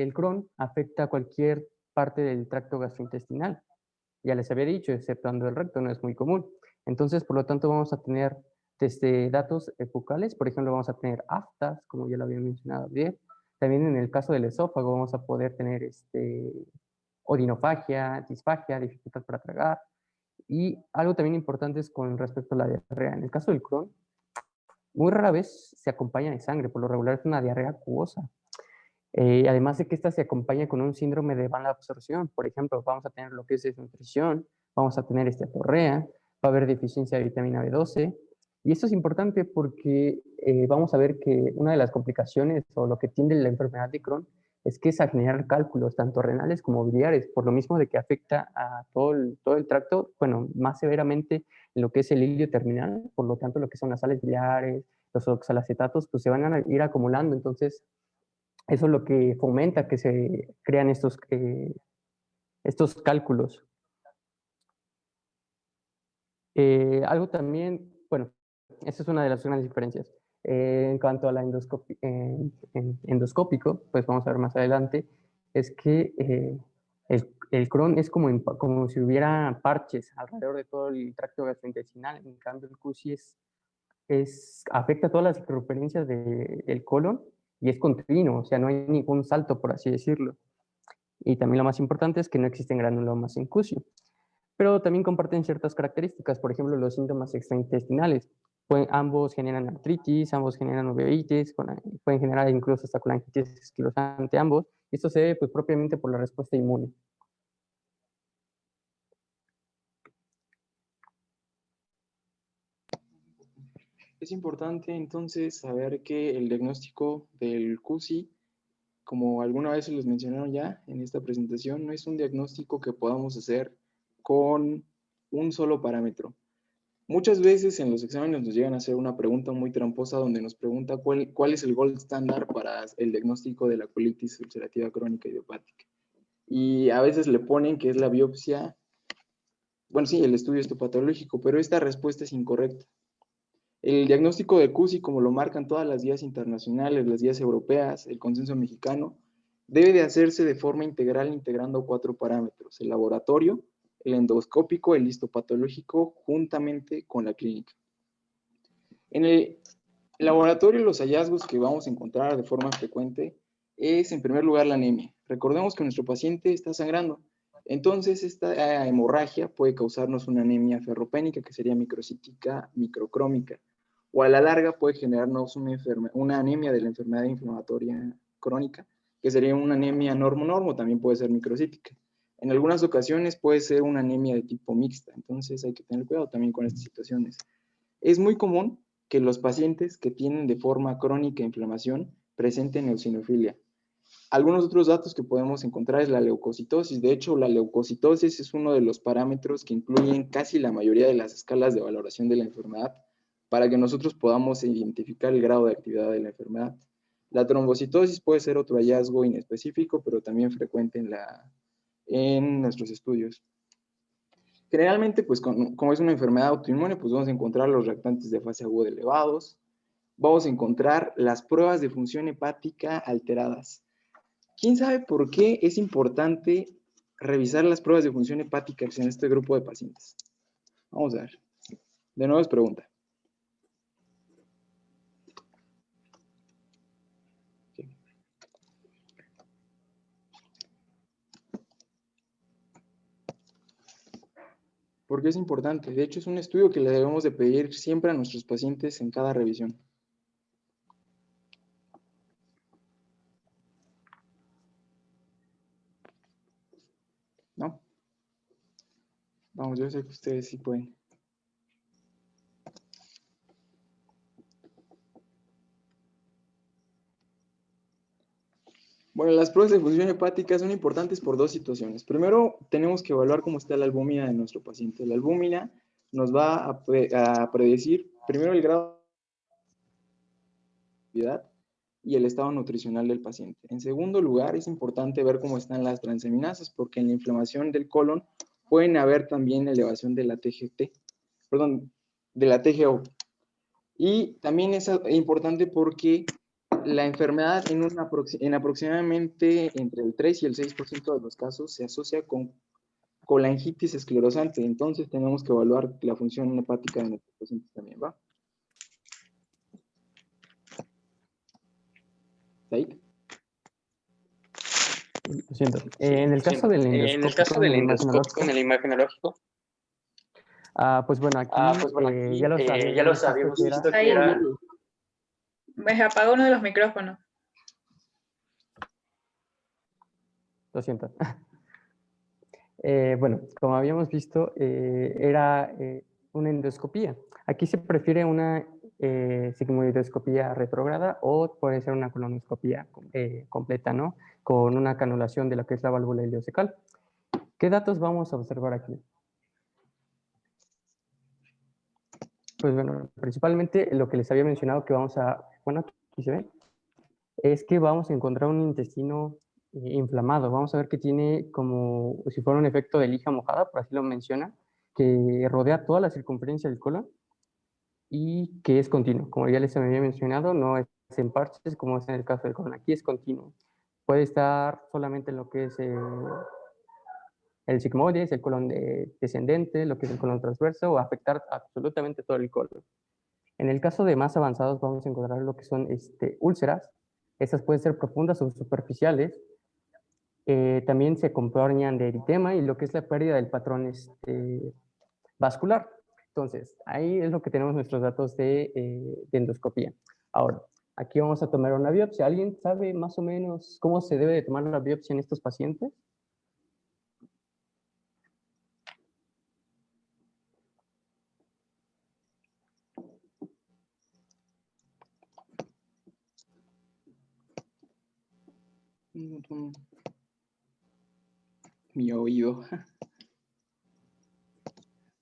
el Crohn afecta a cualquier parte del tracto gastrointestinal. Ya les había dicho, exceptuando el recto, no es muy común. Entonces, por lo tanto, vamos a tener desde datos bucales, por ejemplo, vamos a tener aftas, como ya lo había mencionado bien. También en el caso del esófago vamos a poder tener odinofagia, disfagia, dificultad para tragar. Y algo también importante es con respecto a la diarrea. En el caso del Crohn, muy rara vez se acompaña de sangre, por lo regular es una diarrea acuosa. Además de que esta se acompaña con un síndrome de mala absorción. Por ejemplo, vamos a tener lo que es desnutrición, vamos a tener esteatorrea, va a haber deficiencia de vitamina B12. Y esto es importante porque vamos a ver que una de las complicaciones o lo que tiende la enfermedad de Crohn es que es a generar cálculos, tanto renales como biliares, por lo mismo de que afecta a todo el tracto, bueno, más severamente en lo que es el hilio terminal, por lo tanto lo que son las sales biliares, los oxalacetatos, pues se van a ir acumulando, entonces eso es lo que fomenta que se crean estos cálculos. Algo también, bueno, esa es una de las grandes diferencias. En cuanto a la endoscópico, pues vamos a ver más adelante, es que el Crohn es como si hubiera parches alrededor de todo el tracto gastrointestinal, en cambio el CUSI afecta todas las referencias del colon y es continuo, o sea, no hay ningún salto, por así decirlo. Y también lo más importante es que no existen granulomas en CUSI. Pero también comparten ciertas características, por ejemplo, los síntomas extraintestinales. Ambos generan artritis, ambos generan uveitis, pueden generar incluso hasta colangitis esquilosante ambos. Esto se debe pues, propiamente por la respuesta inmune. Es importante entonces saber que el diagnóstico del CUSI, como alguna vez se los mencionaron ya en esta presentación, no es un diagnóstico que podamos hacer con un solo parámetro. Muchas veces en los exámenes nos llegan a hacer una pregunta muy tramposa donde nos pregunta cuál es el gold standard para el diagnóstico de la colitis ulcerativa crónica idiopática. Y a veces le ponen que es la biopsia, bueno, sí, el estudio histopatológico, pero esta respuesta es incorrecta. El diagnóstico de CUSI, como lo marcan todas las guías internacionales, las guías europeas, el consenso mexicano, debe de hacerse de forma integral integrando 4 parámetros: el laboratorio, el endoscópico, el histopatológico, juntamente con la clínica. En el laboratorio, los hallazgos que vamos a encontrar de forma frecuente es, en primer lugar, la anemia. Recordemos que nuestro paciente está sangrando. Entonces, esta hemorragia puede causarnos una anemia ferropénica, que sería microcítica, microcrómica, o a la larga puede generarnos una anemia de la enfermedad inflamatoria crónica, que sería una anemia normo-normo, también puede ser microcítica. En algunas ocasiones puede ser una anemia de tipo mixta, entonces hay que tener cuidado también con estas situaciones. Es muy común que los pacientes que tienen de forma crónica inflamación presenten eosinofilia. Algunos otros datos que podemos encontrar es la leucocitosis. De hecho, la leucocitosis es uno de los parámetros que incluyen casi la mayoría de las escalas de valoración de la enfermedad para que nosotros podamos identificar el grado de actividad de la enfermedad. La trombocitosis puede ser otro hallazgo inespecífico, pero también frecuente en nuestros estudios. Generalmente, pues como es una enfermedad autoinmune, pues vamos a encontrar los reactantes de fase aguda elevados, vamos a encontrar las pruebas de función hepática alteradas. ¿Quién sabe por qué es importante revisar las pruebas de función hepática en este grupo de pacientes? Vamos a ver. De nuevo es pregunta. ¿Por qué es importante? De hecho, es un estudio que le debemos de pedir siempre a nuestros pacientes en cada revisión. ¿No? Vamos, yo sé que ustedes sí pueden. Bueno, las pruebas de función hepática son importantes por dos situaciones. Primero, tenemos que evaluar cómo está la albúmina de nuestro paciente. La albúmina nos va a predecir primero el grado de actividad y el estado nutricional del paciente. En segundo lugar, es importante ver cómo están las transaminasas, porque en la inflamación del colon pueden haber también elevación de la TGT, perdón, de la TGO. Y también es importante porque la enfermedad en aproximadamente entre el 3 y el 6% de los casos se asocia con colangitis esclerosante. Entonces tenemos que evaluar la función hepática de nuestros pacientes también, ¿va? ¿Ahí? Lo siento. En el caso del endoscopio con el imagenológico, pues bueno, aquí ya lo habíamos visto que era... Me apaga uno de los micrófonos. Lo siento. Bueno, como habíamos visto, era una endoscopía. Aquí se prefiere una sigmoidoscopía retrógrada o puede ser una colonoscopía completa, ¿no? Con una canulación de lo que es la válvula ileocecal. ¿Qué datos vamos a observar aquí? Pues bueno, principalmente lo que les había mencionado que vamos a, bueno, aquí se ve, es que vamos a encontrar un intestino inflamado. Vamos a ver que tiene como si fuera un efecto de lija mojada, por así lo menciona, que rodea toda la circunferencia del colon y que es continuo. Como ya les había mencionado, no es en parches como es en el caso del colon. Aquí es continuo. Puede estar solamente en lo que es el sigmoides, el colon descendente, lo que es el colon transverso, o afectar absolutamente todo el colon. En el caso de más avanzados vamos a encontrar lo que son úlceras. Estas pueden ser profundas o superficiales. También se acompañan de eritema y lo que es la pérdida del patrón vascular. Entonces, ahí es lo que tenemos nuestros datos de endoscopía. Ahora, aquí vamos a tomar una biopsia. ¿Alguien sabe más o menos cómo se debe de tomar la biopsia en estos pacientes? Mi oído.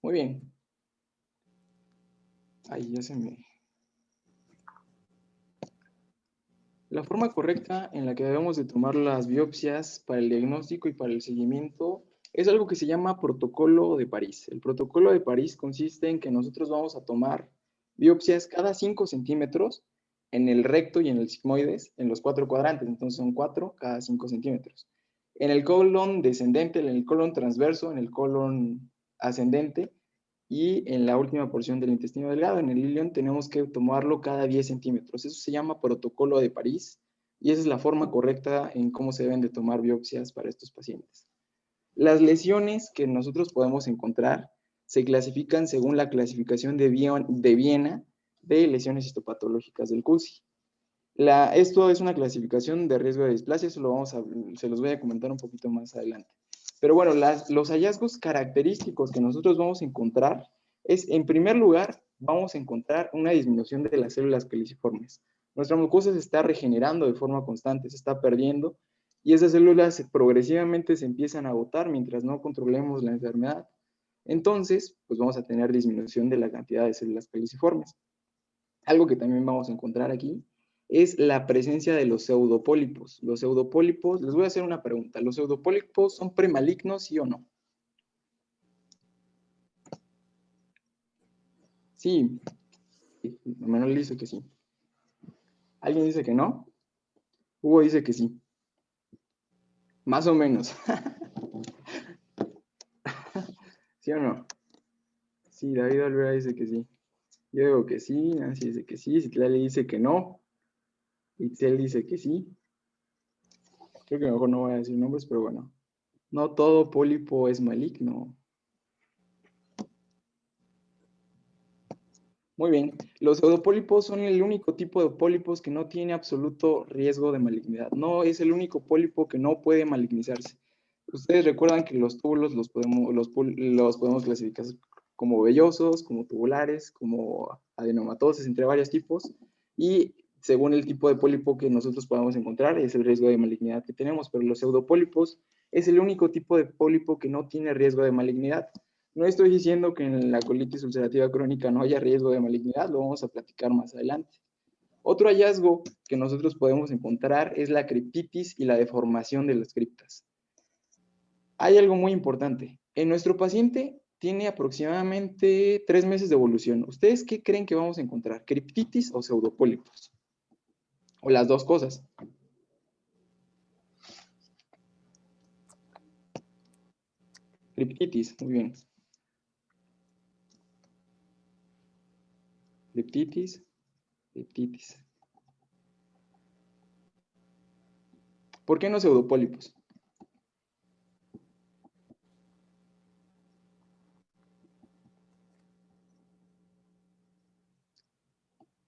Muy bien. Ahí ya se me... La forma correcta en la que debemos de tomar las biopsias para el diagnóstico y para el seguimiento es algo que se llama protocolo de París. El protocolo de París consiste en que nosotros vamos a tomar biopsias cada 5 centímetros en el recto y en el sigmoides, en los 4 cuadrantes. Entonces son 4 cada 5 centímetros. En el colon descendente, en el colon transverso, en el colon ascendente y en la última porción del intestino delgado, en el ilion, tenemos que tomarlo cada 10 centímetros. Eso se llama protocolo de París y esa es la forma correcta en cómo se deben de tomar biopsias para estos pacientes. Las lesiones que nosotros podemos encontrar se clasifican según la clasificación de Viena de lesiones histopatológicas del CUSI. Esto es una clasificación de riesgo de displasia, eso se los voy a comentar un poquito más adelante. Pero bueno, los hallazgos característicos que nosotros vamos a encontrar es, en primer lugar, vamos a encontrar una disminución de las células queliciformes. Nuestra mucosa se está regenerando de forma constante, se está perdiendo, y esas células progresivamente se empiezan a agotar mientras no controlemos la enfermedad. Entonces, pues vamos a tener disminución de la cantidad de células queliciformes. Algo que también vamos a encontrar aquí es la presencia de los pseudopólipos. Los pseudopólipos, les voy a hacer una pregunta. ¿Los pseudopólipos son premalignos, sí o no? Sí. Manuel dice que sí. ¿Alguien dice que no? Hugo dice que sí. Más o menos. ¿Sí o no? Sí, David Olvera dice que sí. Yo digo que sí, Nancy dice que sí, Citlali dice que no, Itzel dice que sí. Creo que mejor no voy a decir nombres, pero bueno. No todo pólipo es maligno. Muy bien. Los pseudopólipos son el único tipo de pólipos que no tiene absoluto riesgo de malignidad. No es el único pólipo que no puede malignizarse. Ustedes recuerdan que los túbulos los podemos clasificar como vellosos, como tubulares, como adenomatosos, entre varios tipos. Y según el tipo de pólipo que nosotros podamos encontrar, es el riesgo de malignidad que tenemos. Pero los pseudopólipos es el único tipo de pólipo que no tiene riesgo de malignidad. No estoy diciendo que en la colitis ulcerativa crónica no haya riesgo de malignidad, lo vamos a platicar más adelante. Otro hallazgo que nosotros podemos encontrar es la criptitis y la deformación de las criptas. Hay algo muy importante. En nuestro paciente tiene aproximadamente 3 meses de evolución. ¿Ustedes qué creen que vamos a encontrar? ¿Criptitis o pseudopólipos? O las dos cosas. Criptitis, muy bien. Criptitis, criptitis. ¿Por qué no pseudopólipos?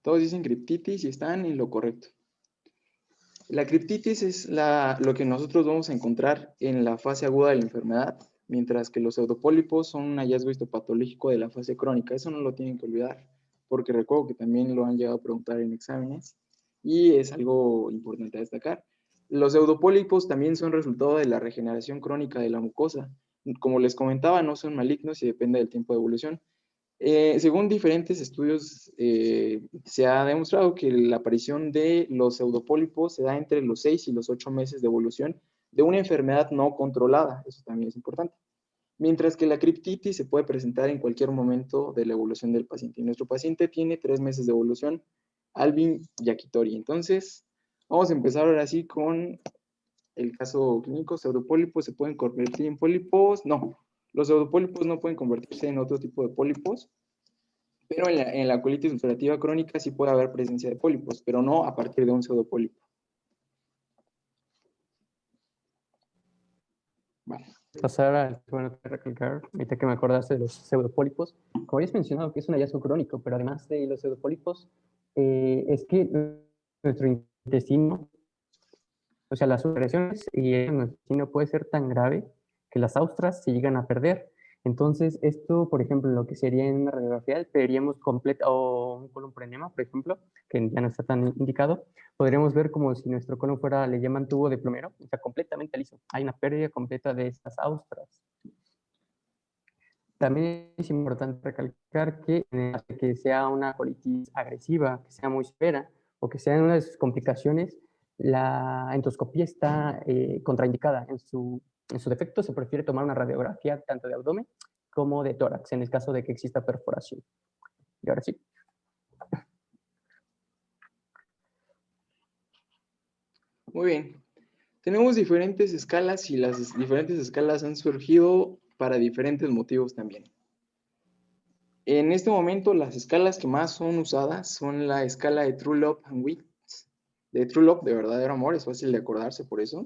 Todos dicen criptitis y están en lo correcto. La criptitis es lo que nosotros vamos a encontrar en la fase aguda de la enfermedad, mientras que los pseudopólipos son un hallazgo histopatológico de la fase crónica. Eso no lo tienen que olvidar, porque recuerdo que también lo han llegado a preguntar en exámenes y es algo importante a destacar. Los pseudopólipos también son resultado de la regeneración crónica de la mucosa. Como les comentaba, no son malignos y depende del tiempo de evolución. Según diferentes estudios, se ha demostrado que la aparición de los pseudopólipos se da entre los 6 y los 8 meses de evolución de una enfermedad no controlada. Eso también es importante. Mientras que la criptitis se puede presentar en cualquier momento de la evolución del paciente. Y nuestro paciente tiene 3 meses de evolución, Alvin Yakitori. Entonces, vamos a empezar ahora sí con el caso clínico. ¿Pseudopólipos se pueden convertir en pólipos? No. Los pseudopólipos no pueden convertirse en otro tipo de pólipos, pero en la colitis ulcerativa crónica sí puede haber presencia de pólipos, pero no a partir de un pseudopólipo. Vale. Pasar al, bueno, recalcar, ahorita que me acordaste de los pseudopólipos, como habías mencionado que es un hallazgo crónico, pero además de los pseudopólipos, es que nuestro intestino, o sea, las secreciones y el intestino puede ser tan grave que las austras se llegan a perder. Entonces, esto, por ejemplo, en lo que sería en una radiografía, veríamos completa, o un colon por enema, por ejemplo, que ya no está tan indicado, podríamos ver como si nuestro colon fuera, le llaman tubo de plomero, o sea, completamente liso. Hay una pérdida completa de estas austras. También es importante recalcar que en el caso de que sea una colitis agresiva, que sea muy severa, o que sea una de sus complicaciones, la endoscopía está contraindicada. En su defecto se prefiere tomar una radiografía tanto de abdomen como de tórax, en el caso de que exista perforación. Y ahora sí. Muy bien. Tenemos diferentes escalas y las diferentes escalas han surgido para diferentes motivos también. En este momento, las escalas que más son usadas son la escala de True Love and Wits, de True Love, de verdadero amor, es fácil de acordarse por eso.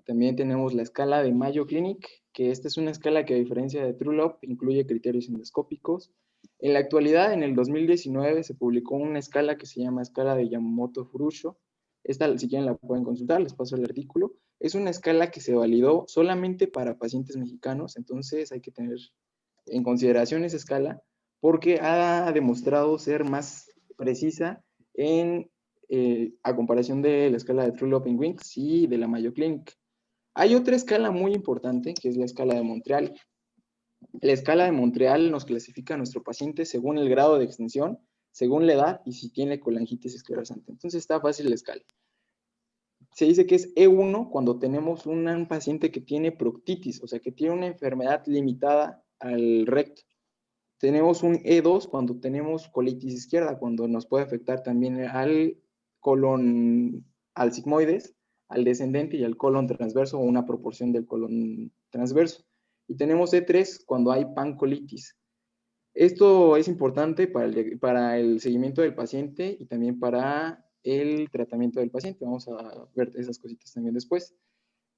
También tenemos la escala de Mayo Clinic, que esta es una escala que a diferencia de True Love incluye criterios endoscópicos. En la actualidad, en el 2019, se publicó una escala que se llama escala de Yamamoto-Furusho. Esta, si quieren, la pueden consultar, les paso el artículo. Es una escala que se validó solamente para pacientes mexicanos, entonces hay que tener en consideración esa escala porque ha demostrado ser más precisa a comparación de la escala de True Love and Wings y de la Mayo Clinic. Hay otra escala muy importante que es la escala de Montreal. La escala de Montreal nos clasifica a nuestro paciente según el grado de extensión, según la edad y si tiene colangitis esclerosante. Entonces está fácil la escala. Se dice que es E1 cuando tenemos un paciente que tiene proctitis, o sea, que tiene una enfermedad limitada al recto. Tenemos un E2 cuando tenemos colitis izquierda, cuando nos puede afectar también al colon, al sigmoides, al descendente y al colon transverso o una proporción del colon transverso. Y tenemos E3 cuando hay pancolitis. Esto es importante para el seguimiento del paciente y también para el tratamiento del paciente. Vamos a ver esas cositas también después.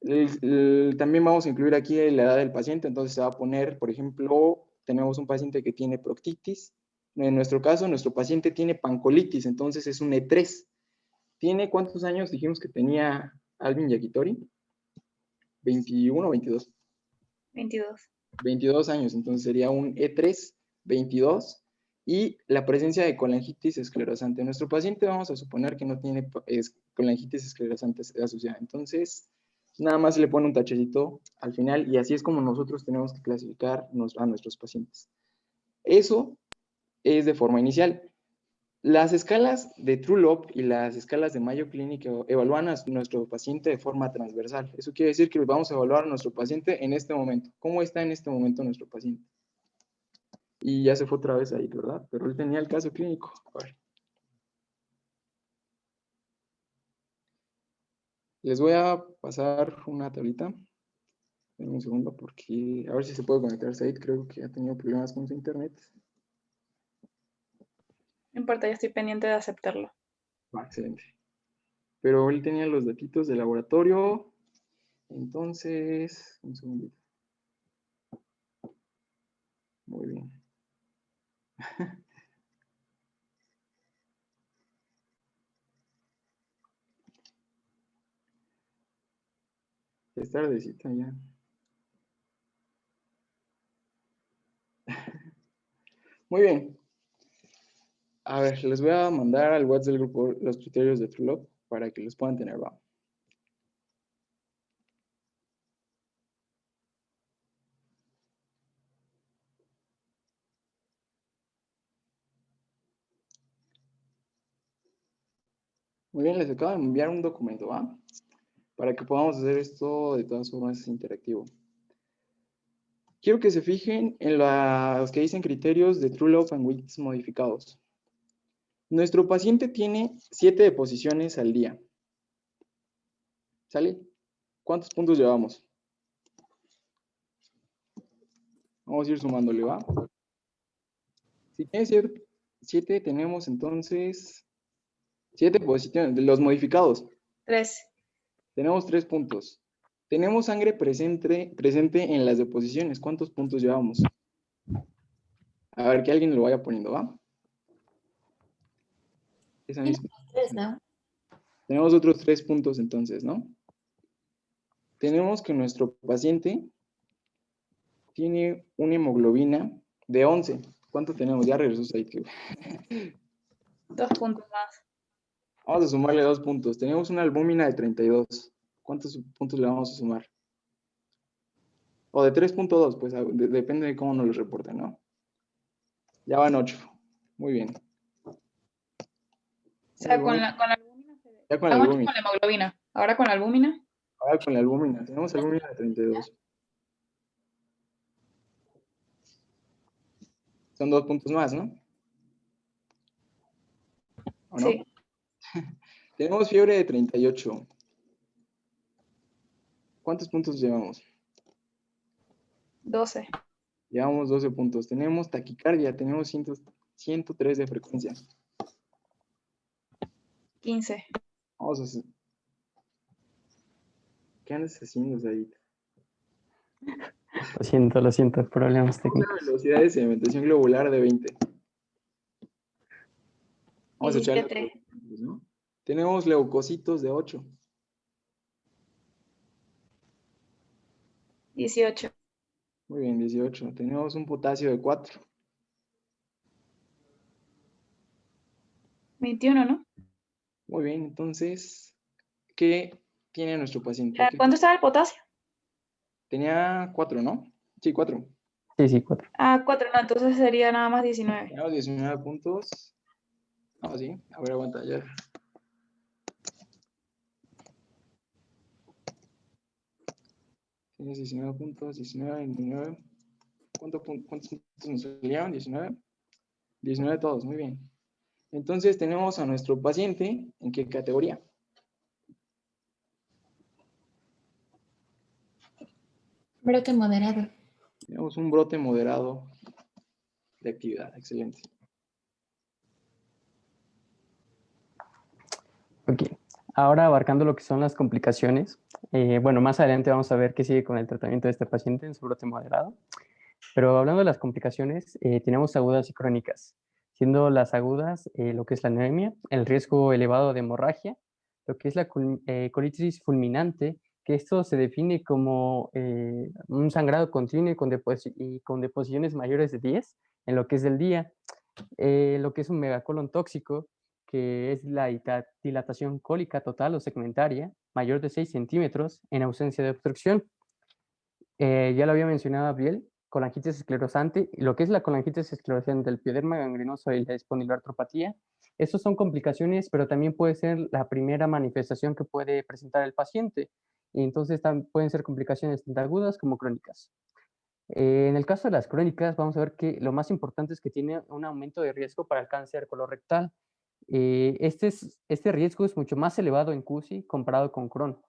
También vamos a incluir aquí la edad del paciente, entonces se va a poner, por ejemplo, tenemos un paciente que tiene proctitis. En nuestro caso, nuestro paciente tiene pancolitis, entonces es un E3. ¿Tiene cuántos años dijimos que tenía Alvin Yakitori? ¿21 o 22? 22. 22 años, entonces sería un E3, 22, y la presencia de colangitis esclerosante. Nuestro paciente vamos a suponer que no tiene colangitis esclerosante asociada, entonces nada más le pone un tachecito al final y así es como nosotros tenemos que clasificar a nuestros pacientes. Eso es de forma inicial. Las escalas de True-Love y las escalas de Mayo Clinic evalúan a nuestro paciente de forma transversal. Eso quiere decir que vamos a evaluar a nuestro paciente en este momento. ¿Cómo está en este momento nuestro paciente? Y ya se fue otra vez ahí, ¿verdad? Pero él tenía el caso clínico. A ver. Les voy a pasar una tablita. Denme un segundo porque a ver si se puede conectar Said. Creo que ha tenido problemas con su internet. No importa, yo estoy pendiente de aceptarlo. Excelente. Pero él tenía los datitos del laboratorio. Entonces, un segundito. Muy bien. Es tardecita ya. Muy bien. A ver, les voy a mandar al WhatsApp del grupo los criterios de True-Love para que los puedan tener. Va. Muy bien, les acabo de enviar un documento, ¿va? Para que podamos hacer esto de todas formas interactivo. Quiero que se fijen en los que dicen criterios de True-Love and Weights modificados. Nuestro paciente tiene 7 deposiciones al día. ¿Sale? ¿Cuántos puntos llevamos? Vamos a ir sumándole, ¿va? Si tiene 7, tenemos entonces 7 posiciones de los modificados. 3. Tenemos 3 puntos. Tenemos sangre presente en las deposiciones. ¿Cuántos puntos llevamos? A ver, que alguien lo vaya poniendo, ¿va? Esa misma. 3, ¿no? Tenemos otros 3 puntos entonces, ¿no? Tenemos que nuestro paciente tiene una hemoglobina de 11. ¿Cuánto tenemos? Ya regresó Said. 2 puntos más. Vamos a sumarle 2 puntos. Tenemos una albúmina de 32. ¿Cuántos puntos le vamos a sumar? O de 3.2, pues depende de cómo nos lo reporten, ¿no? Ya van 8. Muy bien. O sea, con la albúmina. Ya con la Estamos albúmina. con la hemoglobina. Ahora con la albúmina. Ahora con la albúmina. Tenemos albúmina de 32. Son 2 puntos más, ¿no? ¿O no? Sí. Tenemos fiebre de 38. ¿Cuántos puntos llevamos? 12. Llevamos 12 puntos. Tenemos taquicardia. Tenemos 103 de frecuencia. 15. Vamos a hacer. ¿Qué andas haciendo, Said? Lo siento, problemas técnicos. Velocidad de sedimentación globular de 20. Vamos a echarle 17. ¿no? Tenemos leucocitos de 8. 18. Muy bien, 18. Tenemos un potasio de 4. 21, ¿no? Muy bien, entonces, ¿qué tiene nuestro paciente? ¿Cuánto estaba el potasio? Tenía 4, ¿no? Sí, 4. Sí, 4. 4, no, entonces sería nada más 19. Tenemos 19 puntos. No, sí. A ver, aguanta ya. Tienes 19 puntos, 19, 29. ¿Cuántos puntos nos salieron? 19. 19 todos, muy bien. Entonces tenemos a nuestro paciente, ¿en qué categoría? Brote moderado. Tenemos un brote moderado de actividad, excelente. Ok, ahora abarcando lo que son las complicaciones. Bueno, más adelante vamos a ver qué sigue con el tratamiento de este paciente en su brote moderado. Pero hablando de las complicaciones, tenemos agudas y crónicas. Siendo las agudas lo que es la anemia, el riesgo elevado de hemorragia, lo que es la colitis fulminante, que esto se define como un sangrado continuo y con deposiciones mayores de 10 en lo que es del día. Lo que es un megacolon tóxico, que es la dilatación cólica total o segmentaria mayor de 6 centímetros en ausencia de obstrucción. Ya lo había mencionado Abriel, colangitis esclerosante, y lo que es la colangitis esclerosante, el pioderma gangrenoso y la espondiloartropatía. Estos son complicaciones, pero también puede ser la primera manifestación que puede presentar el paciente. Y entonces pueden ser complicaciones tanto agudas como crónicas. En el caso de las crónicas, vamos a ver que lo más importante es que tiene un aumento de riesgo para el cáncer colorectal. Este riesgo es mucho más elevado en CUSI comparado con Crohn.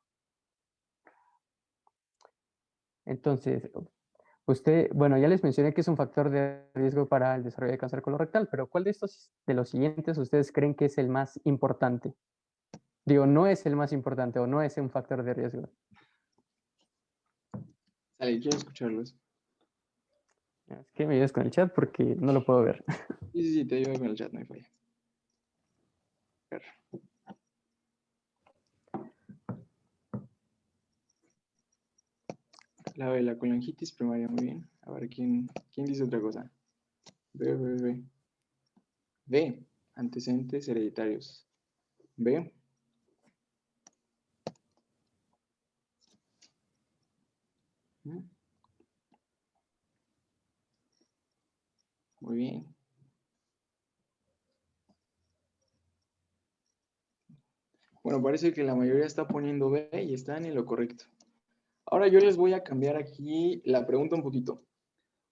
Entonces, bueno, ya les mencioné que es un factor de riesgo para el desarrollo de cáncer colorectal, pero ¿cuál de los siguientes ustedes creen que es el más importante? Digo, no es el más importante o no es un factor de riesgo. Sale, quiero escucharlos. Es que me ayudas con el chat porque no lo puedo ver. Sí, te ayudo con el chat, no hay falla. La de la colangitis primaria, muy bien. A ver, ¿quién dice otra cosa? B. B, antecedentes hereditarios. B. Muy bien. Bueno, parece que la mayoría está poniendo B y están en lo correcto. Ahora yo les voy a cambiar aquí la pregunta un poquito.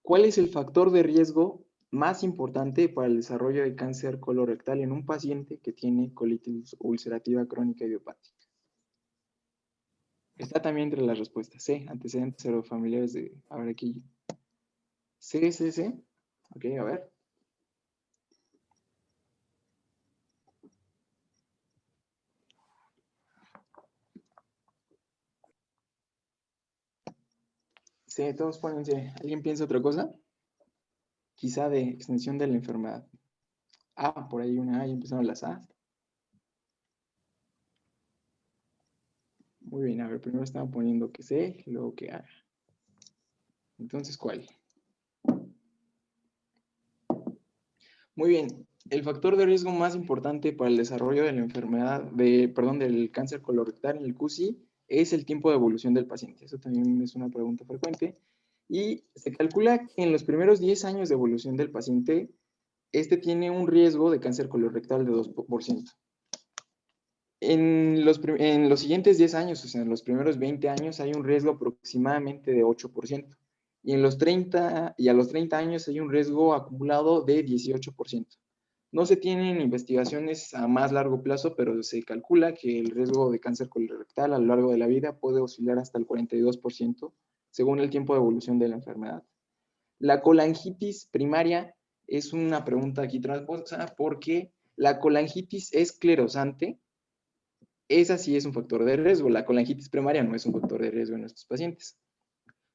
¿Cuál es el factor de riesgo más importante para el desarrollo de cáncer colorectal en un paciente que tiene colitis ulcerativa crónica idiopática? Está también entre las respuestas. C, antecedentes serofamiliares de... A ver aquí. C. Ok, a ver. Sí, todos pónganse. ¿Alguien piensa otra cosa? Quizá de extensión de la enfermedad. Ah, por ahí una A y empezaron las A. Muy bien, a ver, primero estaban poniendo que C, luego que A. Entonces, ¿cuál? Muy bien, el factor de riesgo más importante para el desarrollo de la enfermedad, del cáncer colorectal en el CUSI es el tiempo de evolución del paciente. Eso también es una pregunta frecuente. Y se calcula que en los primeros 10 años de evolución del paciente, este tiene un riesgo de cáncer colorectal de 2%. En los siguientes 10 años, o sea, en los primeros 20 años, hay un riesgo aproximadamente de 8%. Y, a los 30 años hay un riesgo acumulado de 18%. No se tienen investigaciones a más largo plazo, pero se calcula que el riesgo de cáncer colorectal a lo largo de la vida puede oscilar hasta el 42%, según el tiempo de evolución de la enfermedad. La colangitis primaria es una pregunta aquí tramposa porque la colangitis esclerosante, esa sí es un factor de riesgo. La colangitis primaria no es un factor de riesgo en nuestros pacientes.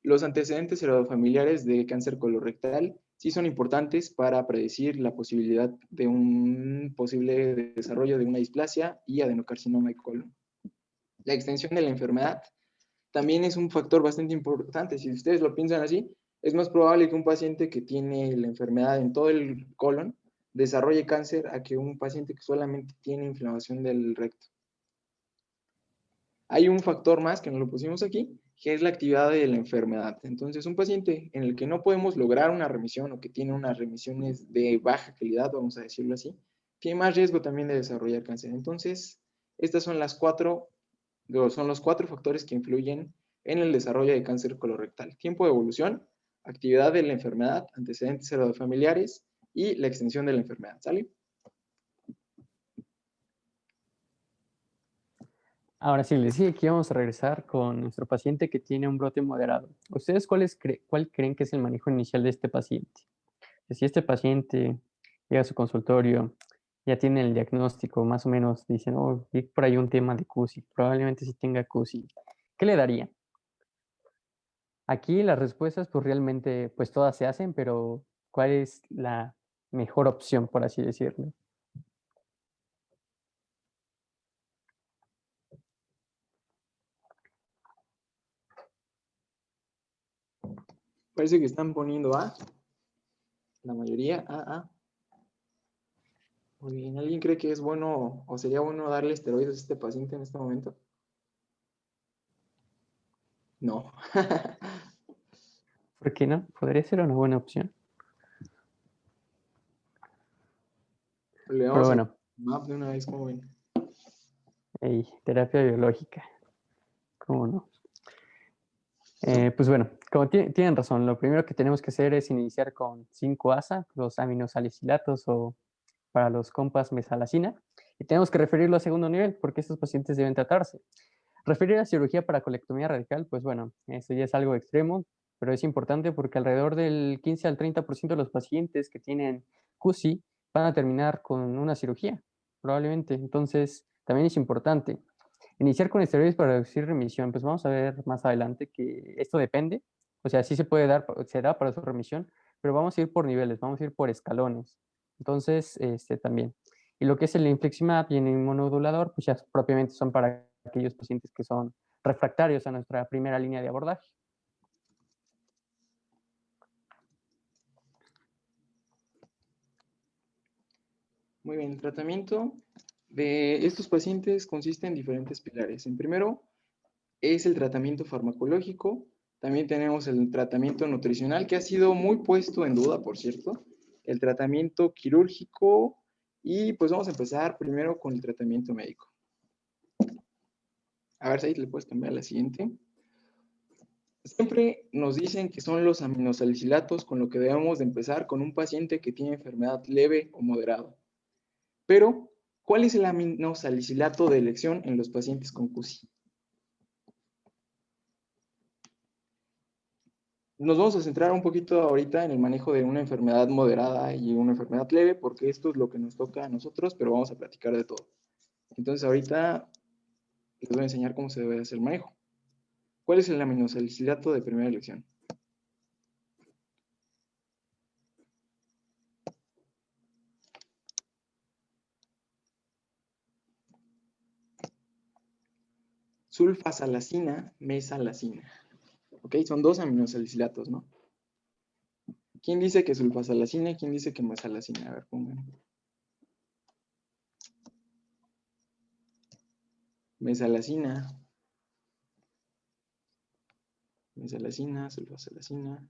Los antecedentes heredofamiliares de cáncer colorectal sí son importantes para predecir la posibilidad de un posible desarrollo de una displasia y adenocarcinoma de colon. La extensión de la enfermedad también es un factor bastante importante. Si ustedes lo piensan así, es más probable que un paciente que tiene la enfermedad en todo el colon desarrolle cáncer a que un paciente que solamente tiene inflamación del recto. Hay un factor más que no lo pusimos aquí, que es la actividad de la enfermedad. Entonces, un paciente en el que no podemos lograr una remisión o que tiene unas remisiones de baja calidad, vamos a decirlo así, tiene más riesgo también de desarrollar cáncer. Entonces, estas son los cuatro factores que influyen en el desarrollo de cáncer colorectal. Tiempo de evolución, actividad de la enfermedad, antecedentes heredofamiliares y la extensión de la enfermedad, ¿sale? Ahora sí, les decía que vamos a regresar con nuestro paciente que tiene un brote moderado. ¿Ustedes cuál creen que es el manejo inicial de este paciente? Si este paciente llega a su consultorio, ya tiene el diagnóstico, más o menos dicen, oh, vi por ahí un tema de CUSI, probablemente sí tenga CUSI. ¿Qué le daría? Aquí las respuestas, pues realmente, pues todas se hacen, pero ¿cuál es la mejor opción, por así decirlo? Parece que están poniendo A. La mayoría A. Muy bien. ¿Alguien cree que es bueno o sería bueno darle esteroides a este paciente en este momento? No. ¿Por qué no? Podría ser una buena opción. Le Pero damos bueno, MAP de una vez, como ven. terapia biológica, ¿cómo no? Pues bueno, como tienen razón, lo primero que tenemos que hacer es iniciar con 5-ASA, los aminosalicilatos o para los compas mesalazina, y tenemos que referirlo a segundo nivel porque estos pacientes deben tratarse. Referir a cirugía para colectomía radical, pues bueno, eso ya es algo extremo, pero es importante porque alrededor del 15 al 30% de los pacientes que tienen CUSI van a terminar con una cirugía, probablemente. Entonces, también es importante. Iniciar con esteroides para reducir remisión, pues vamos a ver más adelante que esto depende, o sea, sí se puede dar, se da para su remisión, pero vamos a ir por niveles, vamos a ir por escalones. Entonces, también. Y lo que es el infliximab y el inmunomodulador, pues ya propiamente son para aquellos pacientes que son refractarios a nuestra primera línea de abordaje. Muy bien, el tratamiento de estos pacientes consiste en diferentes pilares. En primero, es el tratamiento farmacológico. También tenemos el tratamiento nutricional, que ha sido muy puesto en duda, por cierto. El tratamiento quirúrgico. Y pues vamos a empezar primero con el tratamiento médico. A ver, si le puedes cambiar a la siguiente. Siempre nos dicen que son los aminosalicilatos con lo que debemos de empezar con un paciente que tiene enfermedad leve o moderada. Pero, ¿cuál es el aminosalicilato de elección en los pacientes con CUSI? Nos vamos a centrar un poquito ahorita en el manejo de una enfermedad moderada y una enfermedad leve, porque esto es lo que nos toca a nosotros, pero vamos a platicar de todo. Entonces, ahorita les voy a enseñar cómo se debe hacer el manejo. ¿Cuál es el aminosalicilato de primera elección? Sulfasalacina, mesalacina. ¿Ok? Son dos aminosalicilatos, ¿no? ¿Quién dice que sulfasalacina y quién dice que mesalacina? A ver, pongan. Mesalacina. Mesalacina, sulfasalacina.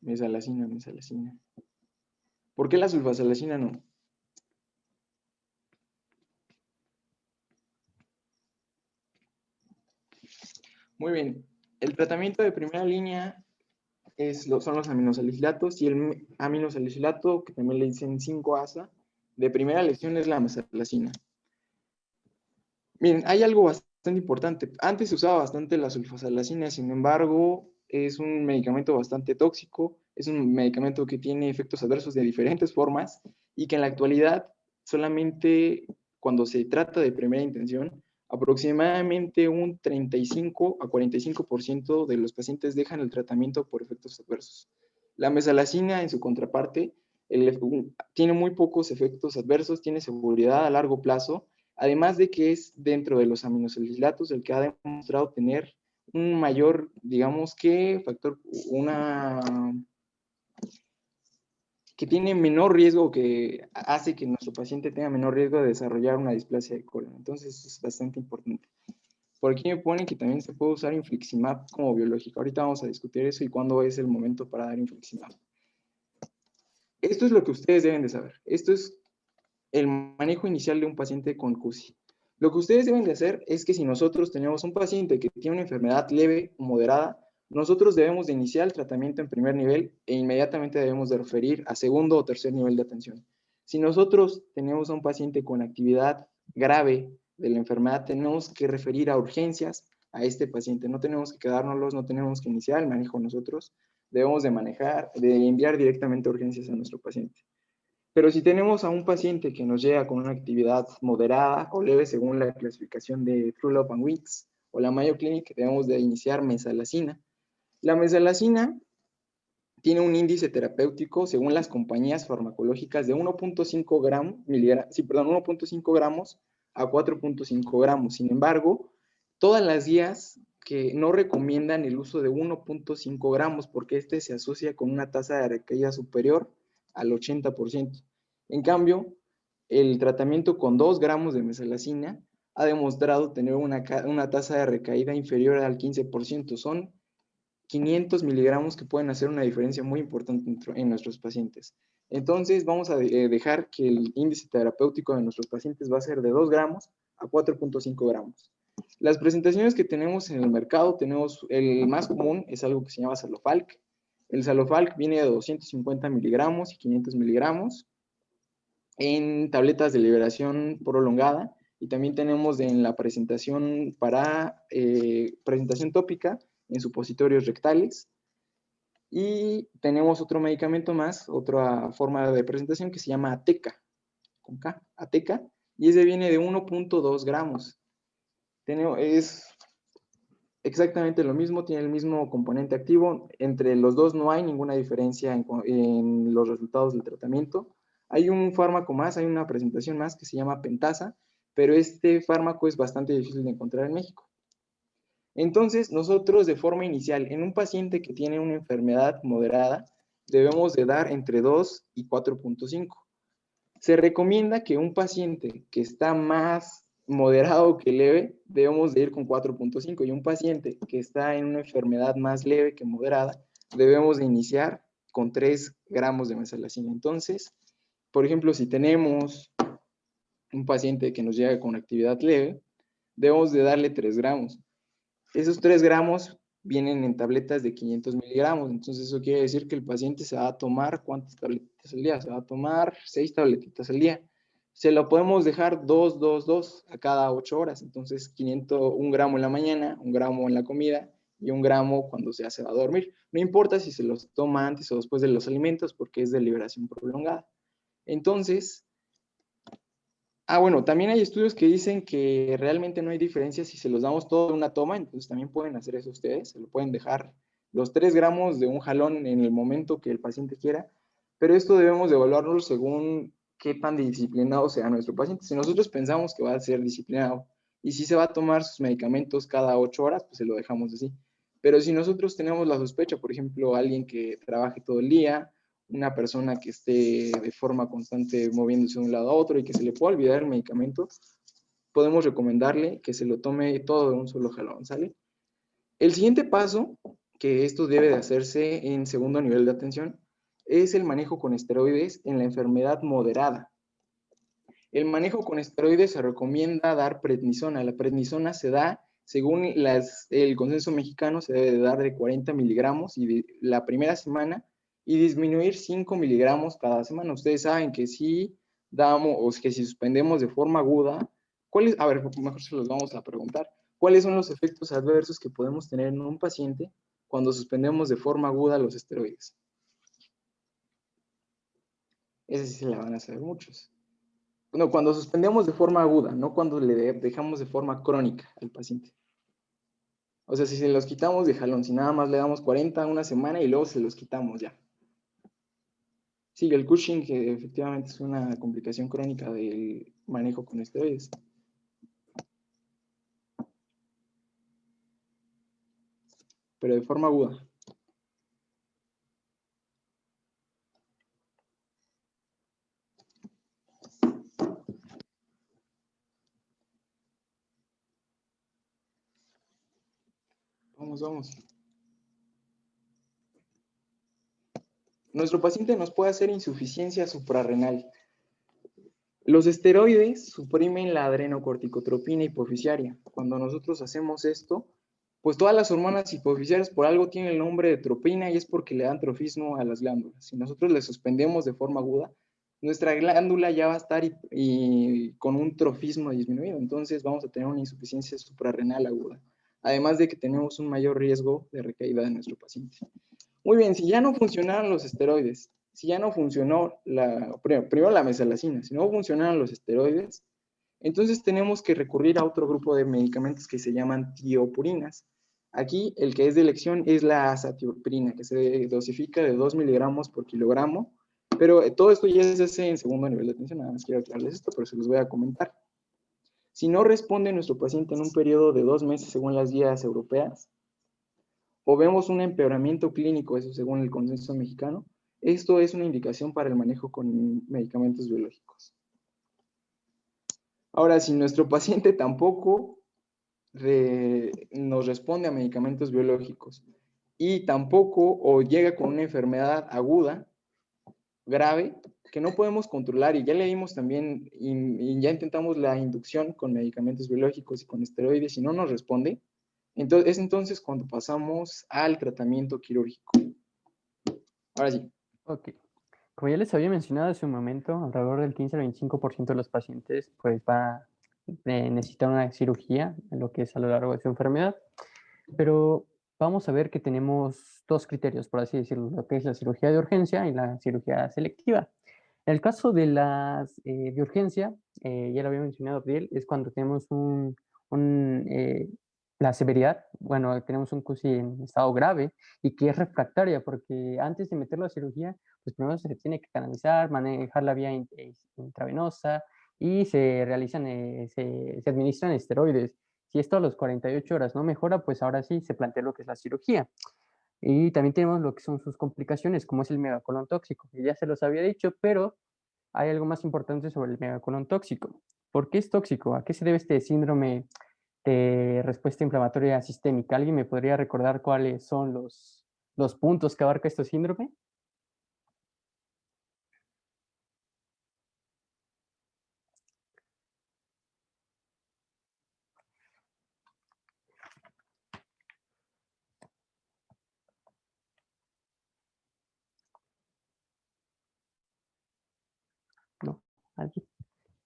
Mesalacina, mesalacina. ¿Por qué la sulfasalacina no? Muy bien. El tratamiento de primera línea son los aminosalicilatos y el aminosalicilato, que también le dicen 5-ASA, de primera elección es la mesalacina. Miren, hay algo bastante importante. Antes se usaba bastante la sulfasalacina, sin embargo, es un medicamento bastante tóxico, es un medicamento que tiene efectos adversos de diferentes formas y que en la actualidad solamente cuando se trata de primera intención, aproximadamente un 35 a 45% de los pacientes dejan el tratamiento por efectos adversos. La mesalacina, en su contraparte, tiene muy pocos efectos adversos, tiene seguridad a largo plazo, además de que es dentro de los aminosalicilatos el que ha demostrado tener un mayor, digamos que factor, que tiene menor riesgo, que hace que nuestro paciente tenga menor riesgo de desarrollar una displasia de colon. Entonces es bastante importante. Por aquí me ponen que también se puede usar infliximab como biológico. Ahorita vamos a discutir eso y cuándo es el momento para dar infliximab. Esto es lo que ustedes deben de saber. Esto es el manejo inicial de un paciente con CUSI. Lo que ustedes deben de hacer es que si nosotros tenemos un paciente que tiene una enfermedad leve o moderada, nosotros debemos de iniciar el tratamiento en primer nivel e inmediatamente debemos de referir a segundo o tercer nivel de atención. Si nosotros tenemos a un paciente con actividad grave de la enfermedad, tenemos que referir a urgencias a este paciente. No tenemos que quedárnoslos, no tenemos que iniciar el manejo nosotros. Debemos de enviar directamente a urgencias a nuestro paciente. Pero si tenemos a un paciente que nos llega con una actividad moderada o leve según la clasificación de Trulop and Weeks o la Mayo Clinic, debemos de iniciar mesalazina. La mesalazina tiene un índice terapéutico, según las compañías farmacológicas, de 1.5 gramos a 4.5 gramos. Sin embargo, todas las guías que no recomiendan el uso de 1.5 gramos porque este se asocia con una tasa de recaída superior al 80%. En cambio, el tratamiento con 2 gramos de mesalazina ha demostrado tener una tasa de recaída inferior al 15%. Son 500 miligramos que pueden hacer una diferencia muy importante en nuestros pacientes. Entonces, vamos a dejar que el índice terapéutico de nuestros pacientes va a ser de 2 gramos a 4.5 gramos. Las presentaciones que tenemos en el mercado, tenemos el más común, es algo que se llama Salofalc. El Salofalc viene de 250 miligramos y 500 miligramos en tabletas de liberación prolongada, y también tenemos en la presentación para presentación tópica en supositorios rectales. Y tenemos otro medicamento más, otra forma de presentación que se llama Ateca, con K, Ateca, y ese viene de 1.2 gramos. Es exactamente lo mismo, tiene el mismo componente activo. Entre los dos no hay ninguna diferencia en los resultados del tratamiento. Hay un fármaco más, hay una presentación más que se llama Pentasa, pero este fármaco es bastante difícil de encontrar en México. Entonces, nosotros de forma inicial, en un paciente que tiene una enfermedad moderada, debemos de dar entre 2 y 4.5. Se recomienda que un paciente que está más moderado que leve, debemos de ir con 4.5, y un paciente que está en una enfermedad más leve que moderada, debemos de iniciar con 3 gramos de mesalazina. Entonces, por ejemplo, si tenemos un paciente que nos llega con actividad leve, debemos de darle 3 gramos. Esos 3 gramos vienen en tabletas de 500 miligramos, entonces eso quiere decir que el paciente se va a tomar, ¿cuántas tabletitas al día? Se va a tomar 6 tabletitas al día. Se lo podemos dejar 2, 2, 2 a cada 8 horas, entonces 1 gramo en la mañana, 1 gramo en la comida y 1 gramo cuando se va a dormir. No importa si se los toma antes o después de los alimentos porque es de liberación prolongada. Entonces, bueno, también hay estudios que dicen que realmente no hay diferencia si se los damos todo de una toma, entonces también pueden hacer eso ustedes, se lo pueden dejar los 3 gramos de un jalón en el momento que el paciente quiera, pero esto debemos de evaluarlo según qué tan disciplinado sea nuestro paciente. Si nosotros pensamos que va a ser disciplinado y si se va a tomar sus medicamentos cada 8 horas, pues se lo dejamos así. Pero si nosotros tenemos la sospecha, por ejemplo, alguien que trabaje todo el día, una persona que esté de forma constante moviéndose de un lado a otro y que se le pueda olvidar el medicamento, podemos recomendarle que se lo tome todo de un solo jalón, ¿sale? El siguiente paso, que esto debe de hacerse en segundo nivel de atención, es el manejo con esteroides en la enfermedad moderada. El manejo con esteroides se recomienda dar prednisona. La prednisona se da, según el consenso mexicano, se debe de dar de 40 miligramos y la primera semana, y disminuir 5 miligramos cada semana. Ustedes saben que si damos, o que si suspendemos de forma aguda, a ver, mejor se los vamos a preguntar. ¿Cuáles son los efectos adversos que podemos tener en un paciente cuando suspendemos de forma aguda los esteroides? Ese sí se la van a saber muchos. No, cuando suspendemos de forma aguda, no cuando le dejamos de forma crónica al paciente. O sea, si se los quitamos de jalón, si nada más le damos 40 una semana y luego se los quitamos ya. Sí, el Cushing, que efectivamente es una complicación crónica del manejo con esteroides. Pero de forma aguda. Vamos. Nuestro paciente nos puede hacer insuficiencia suprarrenal. Los esteroides suprimen la adrenocorticotropina hipofisiaria. Cuando nosotros hacemos esto, pues todas las hormonas hipofisiarias por algo tienen el nombre de tropina y es porque le dan trofismo a las glándulas. Si nosotros le suspendemos de forma aguda, nuestra glándula ya va a estar y con un trofismo disminuido, entonces vamos a tener una insuficiencia suprarrenal aguda, además de que tenemos un mayor riesgo de recaída de nuestro paciente. Muy bien, si ya no funcionaron los esteroides, si ya no funcionó primero la mesalazina, si no funcionaron los esteroides, entonces tenemos que recurrir a otro grupo de medicamentos que se llaman tiopurinas. Aquí el que es de elección es la azathioprina, que se dosifica de 2 miligramos por kilogramo, pero todo esto ya se hace en segundo nivel de atención, nada más quiero aclararles esto, pero se los voy a comentar. Si no responde nuestro paciente en un periodo de 2 meses según las guías europeas, o vemos un empeoramiento clínico, eso según el consenso mexicano, esto es una indicación para el manejo con medicamentos biológicos. Ahora, si nuestro paciente tampoco nos responde a medicamentos biológicos y tampoco o llega con una enfermedad aguda, grave, que no podemos controlar y ya le dimos también y ya intentamos la inducción con medicamentos biológicos y con esteroides y no nos responde, entonces, es entonces cuando pasamos al tratamiento quirúrgico. Ahora sí. Ok. Como ya les había mencionado hace un momento, alrededor del 15 al 25% de los pacientes pues va a necesitar una cirugía en lo que es a lo largo de su enfermedad. Pero vamos a ver que tenemos dos criterios, por así decirlo, lo que es la cirugía de urgencia y la cirugía selectiva. En el caso de las de urgencia, ya lo había mencionado Abdiel, es cuando tenemos la severidad, bueno, tenemos un CUSI en estado grave y que es refractaria, porque antes de meterlo a cirugía, pues primero se tiene que canalizar, manejar la vía intravenosa y se realizan, se administran esteroides. Si esto a los 48 horas no mejora, pues ahora sí se plantea lo que es la cirugía. Y también tenemos lo que son sus complicaciones, como es el megacolon tóxico, que ya se los había dicho, pero hay algo más importante sobre el megacolon tóxico. ¿Por qué es tóxico? ¿A qué se debe este síndrome de respuesta inflamatoria sistémica? ¿Alguien me podría recordar cuáles son los puntos que abarca este síndrome? ¿No? ¿Alguien?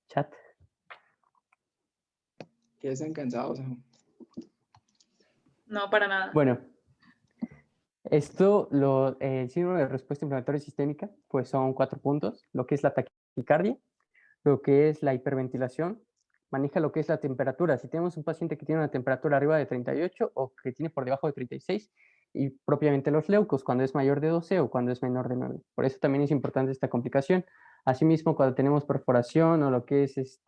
¿Chat? Que ya están cansados. No, para nada. Bueno, el síndrome de respuesta inflamatoria sistémica, pues son 4 puntos, lo que es la taquicardia, lo que es la hiperventilación, maneja lo que es la temperatura. Si tenemos un paciente que tiene una temperatura arriba de 38 o que tiene por debajo de 36, y propiamente los leucos, cuando es mayor de 12 o cuando es menor de 9. Por eso también es importante esta complicación. Asimismo, cuando tenemos perforación o lo que es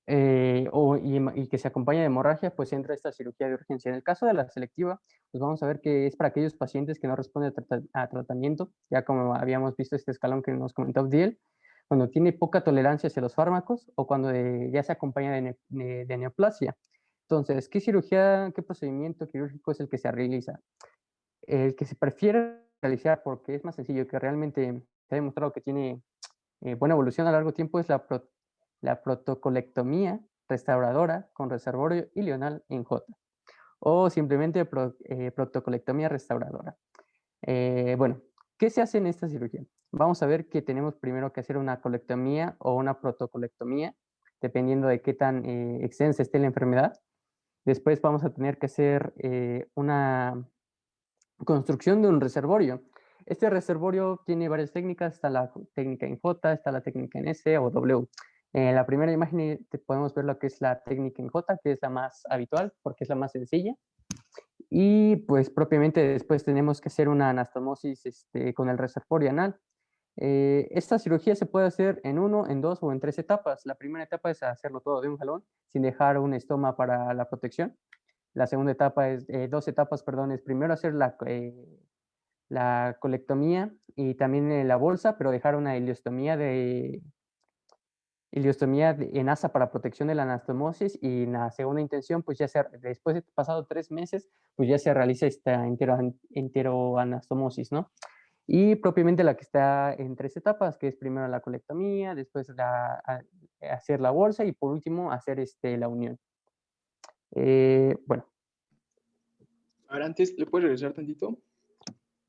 y que se acompaña de hemorragia, pues entra esta cirugía de urgencia. En el caso de la selectiva, pues vamos a ver que es para aquellos pacientes que no responden a tratamiento, ya como habíamos visto este escalón que nos comentó Abdiel, cuando tiene poca tolerancia hacia los fármacos o cuando ya se acompaña de neoplasia. Entonces, qué procedimiento quirúrgico es el que se realiza? El que se prefiere realizar porque es más sencillo, que realmente se ha demostrado que tiene buena evolución a largo tiempo, es la protocolectomía restauradora con reservorio ileonal en J, o simplemente protocolectomía restauradora. Bueno, ¿qué se hace en esta cirugía? Vamos a ver que tenemos primero que hacer una colectomía o una protocolectomía, dependiendo de qué tan extensa esté la enfermedad. Después vamos a tener que hacer una construcción de un reservorio. Este reservorio tiene varias técnicas, está la técnica en J, está la técnica en S o W. En la primera imagen podemos ver lo que es la técnica en J, que es la más habitual porque es la más sencilla. Y pues propiamente después tenemos que hacer una anastomosis con el reservorio anal. Esta cirugía se puede hacer en 1, en 2 o en 3 etapas. La primera etapa es hacerlo todo de un jalón, sin dejar un estoma para la protección. La segunda etapa es, 2 etapas, perdón, es primero hacer la colectomía y también la bolsa, pero dejar una ileostomía en asa para protección de la anastomosis, y en la segunda intención, pues ya después de pasado 3 meses, pues ya se realiza esta enteroanastomosis, ¿no? Y propiamente la que está en 3 etapas, que es primero la colectomía, después hacer la bolsa y por último hacer la unión. Bueno. Ahora antes, ¿le puedes regresar tantito?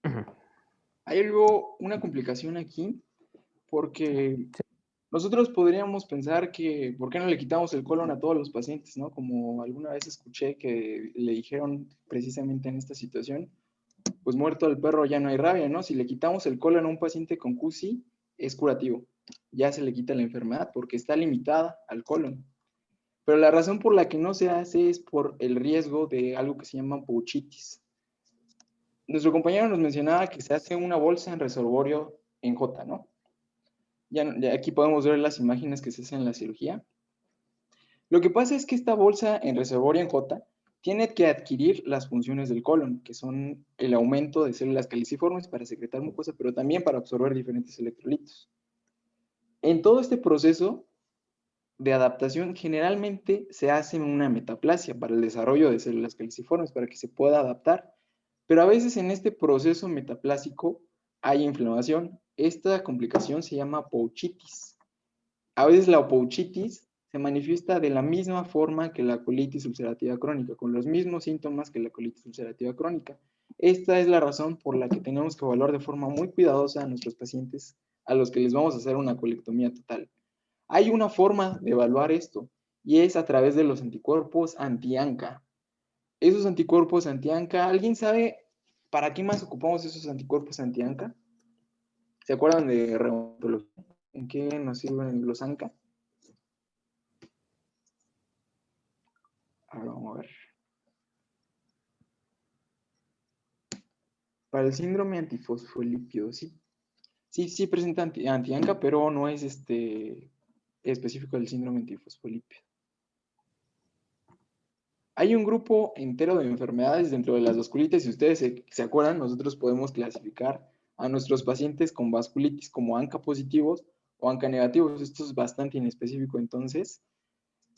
Ujú. Hay una complicación aquí, porque nosotros podríamos pensar que, ¿por qué no le quitamos el colon a todos los pacientes, no? Como alguna vez escuché que le dijeron precisamente en esta situación, pues muerto el perro ya no hay rabia, ¿no? Si le quitamos el colon a un paciente con CUSI, es curativo. Ya se le quita la enfermedad porque está limitada al colon. Pero la razón por la que no se hace es por el riesgo de algo que se llama pouchitis. Nuestro compañero nos mencionaba que se hace una bolsa en reservorio en J, ¿no? Ya aquí podemos ver las imágenes que se hacen en la cirugía. Lo que pasa es que esta bolsa en reservorio en J tiene que adquirir las funciones del colon, que son el aumento de células caliciformes para secretar mucosa, pero también para absorber diferentes electrolitos. En todo este proceso de adaptación, generalmente se hace una metaplasia para el desarrollo de células caliciformes, para que se pueda adaptar. Pero a veces en este proceso metaplásico hay inflamación. Esta complicación se llama pouchitis. A veces la pouchitis se manifiesta de la misma forma que la colitis ulcerativa crónica, con los mismos síntomas que la colitis ulcerativa crónica. Esta es la razón por la que tenemos que evaluar de forma muy cuidadosa a nuestros pacientes a los que les vamos a hacer una colectomía total. Hay una forma de evaluar esto y es a través de los anticuerpos anti-ANCA. Esos anticuerpos anti-ANCA, ¿alguien sabe para qué más ocupamos esos anticuerpos anti-ANCA? ¿Se acuerdan de reumatología? ¿En qué nos sirven los ANCA? Ahora vamos a ver. Para el síndrome antifosfolípido, sí. Sí presenta anti-ANCA, pero no es específico del síndrome antifosfolípido. Hay un grupo entero de enfermedades dentro de las vasculitis. Si ustedes se acuerdan, nosotros podemos clasificar a nuestros pacientes con vasculitis como ANCA positivos o ANCA negativos. Esto es bastante inespecífico entonces.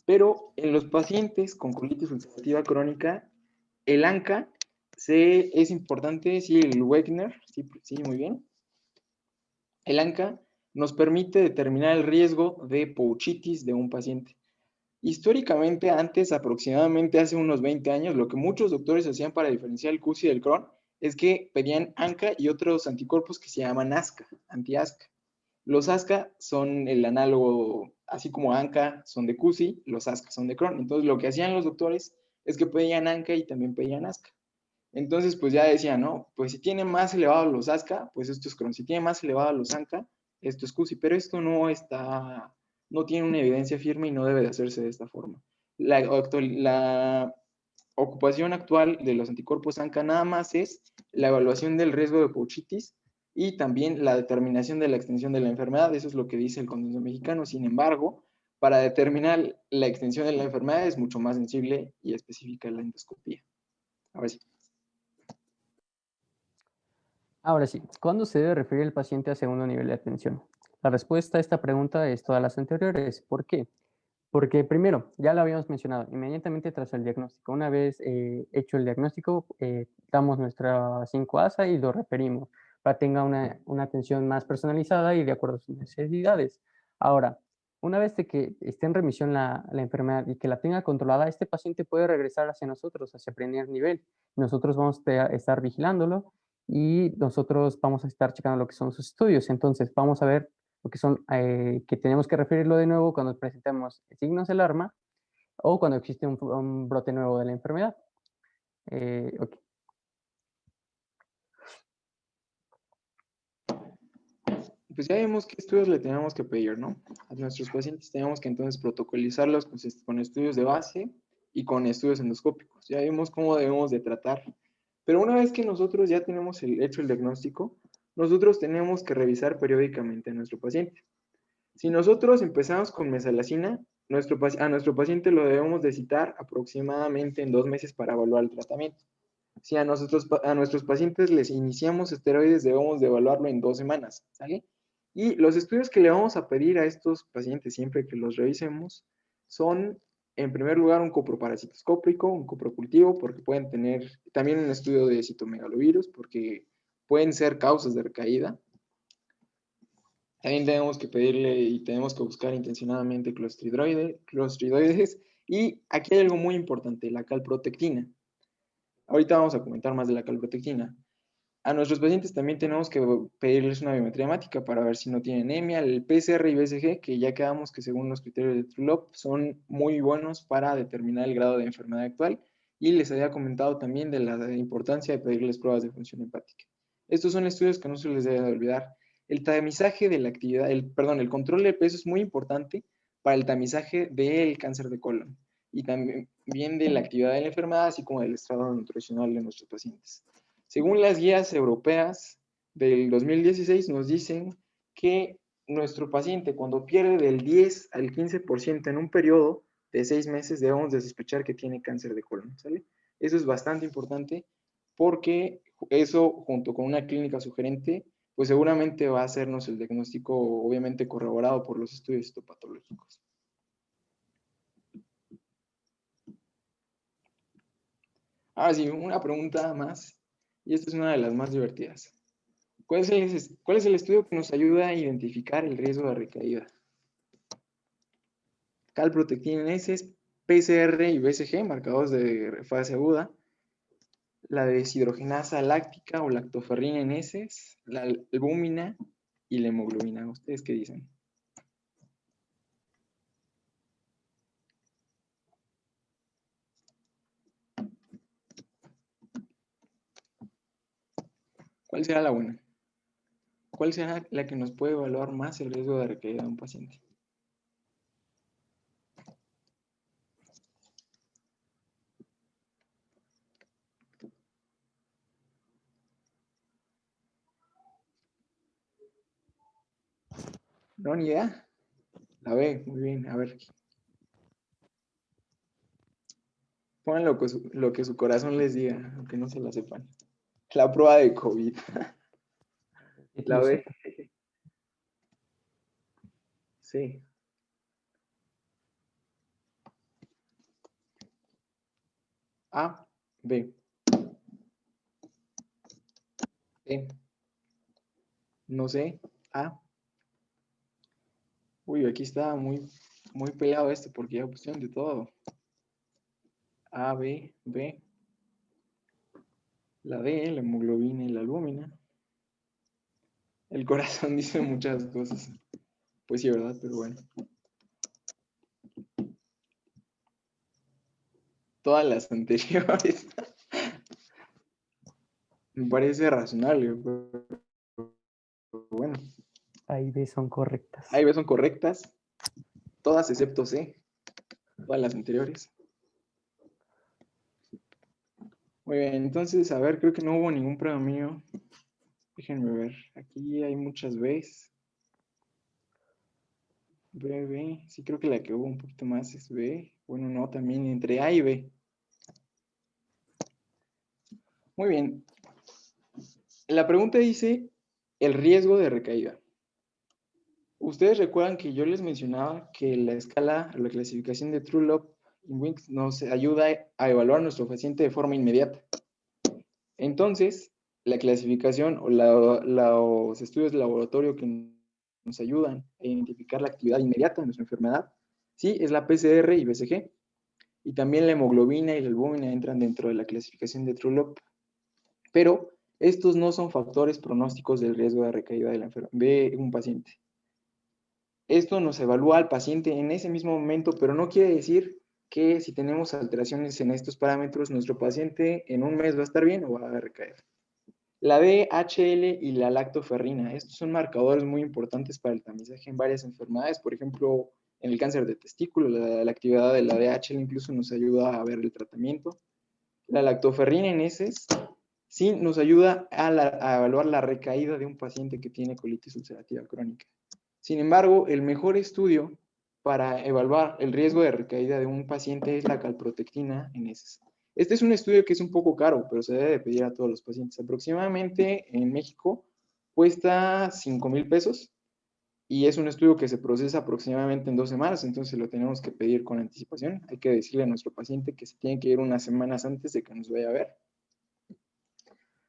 Pero en los pacientes con colitis ulcerativa crónica, el ANCA es importante, sí, el Wegner, sí, muy bien. El ANCA nos permite determinar el riesgo de pouchitis de un paciente. Históricamente, antes, aproximadamente hace unos 20 años, lo que muchos doctores hacían para diferenciar el CUSI del Crohn es que pedían ANCA y otros anticuerpos que se llaman ASCA, anti-ASCA. Los ASCA son el análogo, así como ANCA son de CUSI, los ASCA son de Crohn. Entonces, lo que hacían los doctores es que pedían ANCA y también pedían ASCA. Entonces, pues ya decían, no, pues si tiene más elevados los ASCA, pues esto es Crohn. Si tiene más elevados los ANCA, esto es CUSI. Pero esto no tiene una evidencia firme y no debe de hacerse de esta forma. La ocupación actual de los anticuerpos ANCA nada más es la evaluación del riesgo de pouchitis y también la determinación de la extensión de la enfermedad. Eso es lo que dice el Consenso Mexicano. Sin embargo, para determinar la extensión de la enfermedad es mucho más sensible y específica la endoscopía. A ver si. Ahora sí, ¿cuándo se debe referir el paciente a segundo nivel de atención? La respuesta a esta pregunta es todas las anteriores. ¿Por qué? Porque primero, ya lo habíamos mencionado, inmediatamente tras el diagnóstico. Una vez hecho el diagnóstico, damos nuestra 5-ASA y lo referimos para que tenga una atención más personalizada y de acuerdo a sus necesidades. Ahora, una vez de que esté en remisión la enfermedad y que la tenga controlada, este paciente puede regresar hacia nosotros, hacia primer nivel. Nosotros vamos a estar vigilándolo y nosotros vamos a estar checando lo que son sus estudios. Entonces, vamos a ver lo que son, que tenemos que referirlo de nuevo cuando presentamos signos de alarma o cuando existe un brote nuevo de la enfermedad. Okay. Pues ya vimos qué estudios le tenemos que pedir, ¿no? A nuestros pacientes tenemos que entonces protocolizarlos con estudios de base y con estudios endoscópicos. Ya vimos cómo debemos de tratar. Pero una vez que nosotros ya tenemos hecho el diagnóstico, nosotros tenemos que revisar periódicamente a nuestro paciente. Si nosotros empezamos con mesalazina, a nuestro paciente lo debemos de citar aproximadamente en 2 meses para evaluar el tratamiento. Si a nuestros pacientes les iniciamos esteroides, debemos de evaluarlo en 2 semanas, ¿sale? Y los estudios que le vamos a pedir a estos pacientes siempre que los revisemos son, en primer lugar, un coproparasitoscópico, un coprocultivo, porque pueden tener también un estudio de citomegalovirus, porque pueden ser causas de recaída. También tenemos que pedirle y tenemos que buscar intencionadamente clostridoides Y aquí hay algo muy importante, la calprotectina. Ahorita vamos a comentar más de la calprotectina. A nuestros pacientes también tenemos que pedirles una biometría hemática para ver si no tienen anemia. El PCR y BCG, que ya quedamos que según los criterios de TrueLove son muy buenos para determinar el grado de enfermedad actual. Y les había comentado también de la importancia de pedirles pruebas de función hepática. Estos son estudios que no se les debe de olvidar. El tamizaje de la actividad, el control de peso es muy importante para el tamizaje del cáncer de colon y también de la actividad de la enfermedad, así como del estado nutricional de nuestros pacientes. Según las guías europeas del 2016 nos dicen que nuestro paciente cuando pierde del 10 al 15% en un periodo de 6 meses debemos de sospechar que tiene cáncer de colon, ¿sale? Eso es bastante importante porque eso junto con una clínica sugerente pues seguramente va a hacernos el diagnóstico obviamente corroborado por los estudios histopatológicos. Ahora sí, una pregunta más, y esta es una de las más divertidas. ¿Cuál es el estudio que nos ayuda a identificar el riesgo de recaída? Calprotectina en heces, PCR y BCG, marcadores de fase aguda, la deshidrogenasa láctica o lactoferrina en heces, la albúmina y la hemoglobina. ¿Ustedes qué dicen? ¿Cuál será la buena? ¿Cuál será la que nos puede evaluar más el riesgo de recaída de un paciente? No, ni idea. La B, muy bien. A ver. Pongan lo que su corazón les diga, aunque no se la sepan. La prueba de COVID. La B. Sí. A, B. C. No sé. A. Uy, aquí está muy peleado esto porque ya pusieron de todo. A, B, B. La D, la hemoglobina y la albúmina. El corazón dice muchas cosas. Pues sí, ¿verdad? Pero bueno. Todas las anteriores. Me parece razonable, pero bueno. A y B son correctas. A y B son correctas. Todas excepto C. Todas las anteriores. Muy bien, entonces, a ver, creo que no hubo ningún premio mío. Déjenme ver. Aquí hay muchas Bs. B, B. Sí, creo que la que hubo un poquito más es B. Bueno, no, también entre A y B. Muy bien. La pregunta dice el riesgo de recaída. Ustedes recuerdan que yo les mencionaba que la escala, la clasificación de TrueLove in Winks nos ayuda a evaluar a nuestro paciente de forma inmediata. Entonces, la clasificación o los estudios de laboratorio que nos ayudan a identificar la actividad inmediata de nuestra enfermedad, sí, es la PCR y BCG. Y también la hemoglobina y la albúmina entran dentro de la clasificación de TrueLove. Pero estos no son factores pronósticos del riesgo de recaída de un paciente. Esto nos evalúa al paciente en ese mismo momento, pero no quiere decir que si tenemos alteraciones en estos parámetros, nuestro paciente en un mes va a estar bien o va a recaer. La DHL y la lactoferrina, estos son marcadores muy importantes para el tamizaje en varias enfermedades, por ejemplo, en el cáncer de testículo, la actividad de la DHL incluso nos ayuda a ver el tratamiento. La lactoferrina en heces sí nos ayuda a evaluar la recaída de un paciente que tiene colitis ulcerativa crónica. Sin embargo, el mejor estudio para evaluar el riesgo de recaída de un paciente es la calprotectina en heces. Este es un estudio que es un poco caro, pero se debe pedir a todos los pacientes. Aproximadamente en México cuesta 5,000 pesos y es un estudio que se procesa aproximadamente en 2 semanas, entonces lo tenemos que pedir con anticipación. Hay que decirle a nuestro paciente que se tiene que ir unas semanas antes de que nos vaya a ver.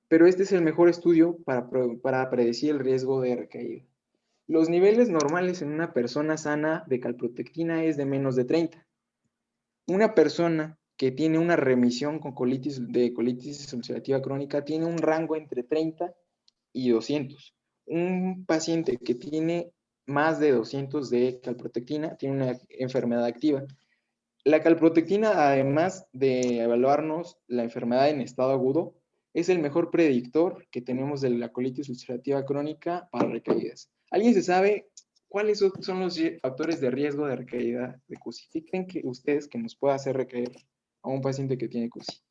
Pero este es el mejor estudio para predecir el riesgo de recaída. Los niveles normales en una persona sana de calprotectina es de menos de 30. una persona que tiene una remisión con colitis ulcerativa crónica tiene un rango entre 30 y 200. Un paciente que tiene más de 200 de calprotectina tiene una enfermedad activa. La calprotectina, además de evaluarnos la enfermedad en estado agudo, es el mejor predictor que tenemos de la colitis ulcerativa crónica para recaídas. ¿Alguien se sabe cuáles son los factores de riesgo de recaída de CUSI? ¿Qué creen que ustedes que nos pueda hacer recaer a un paciente que tiene CUSI?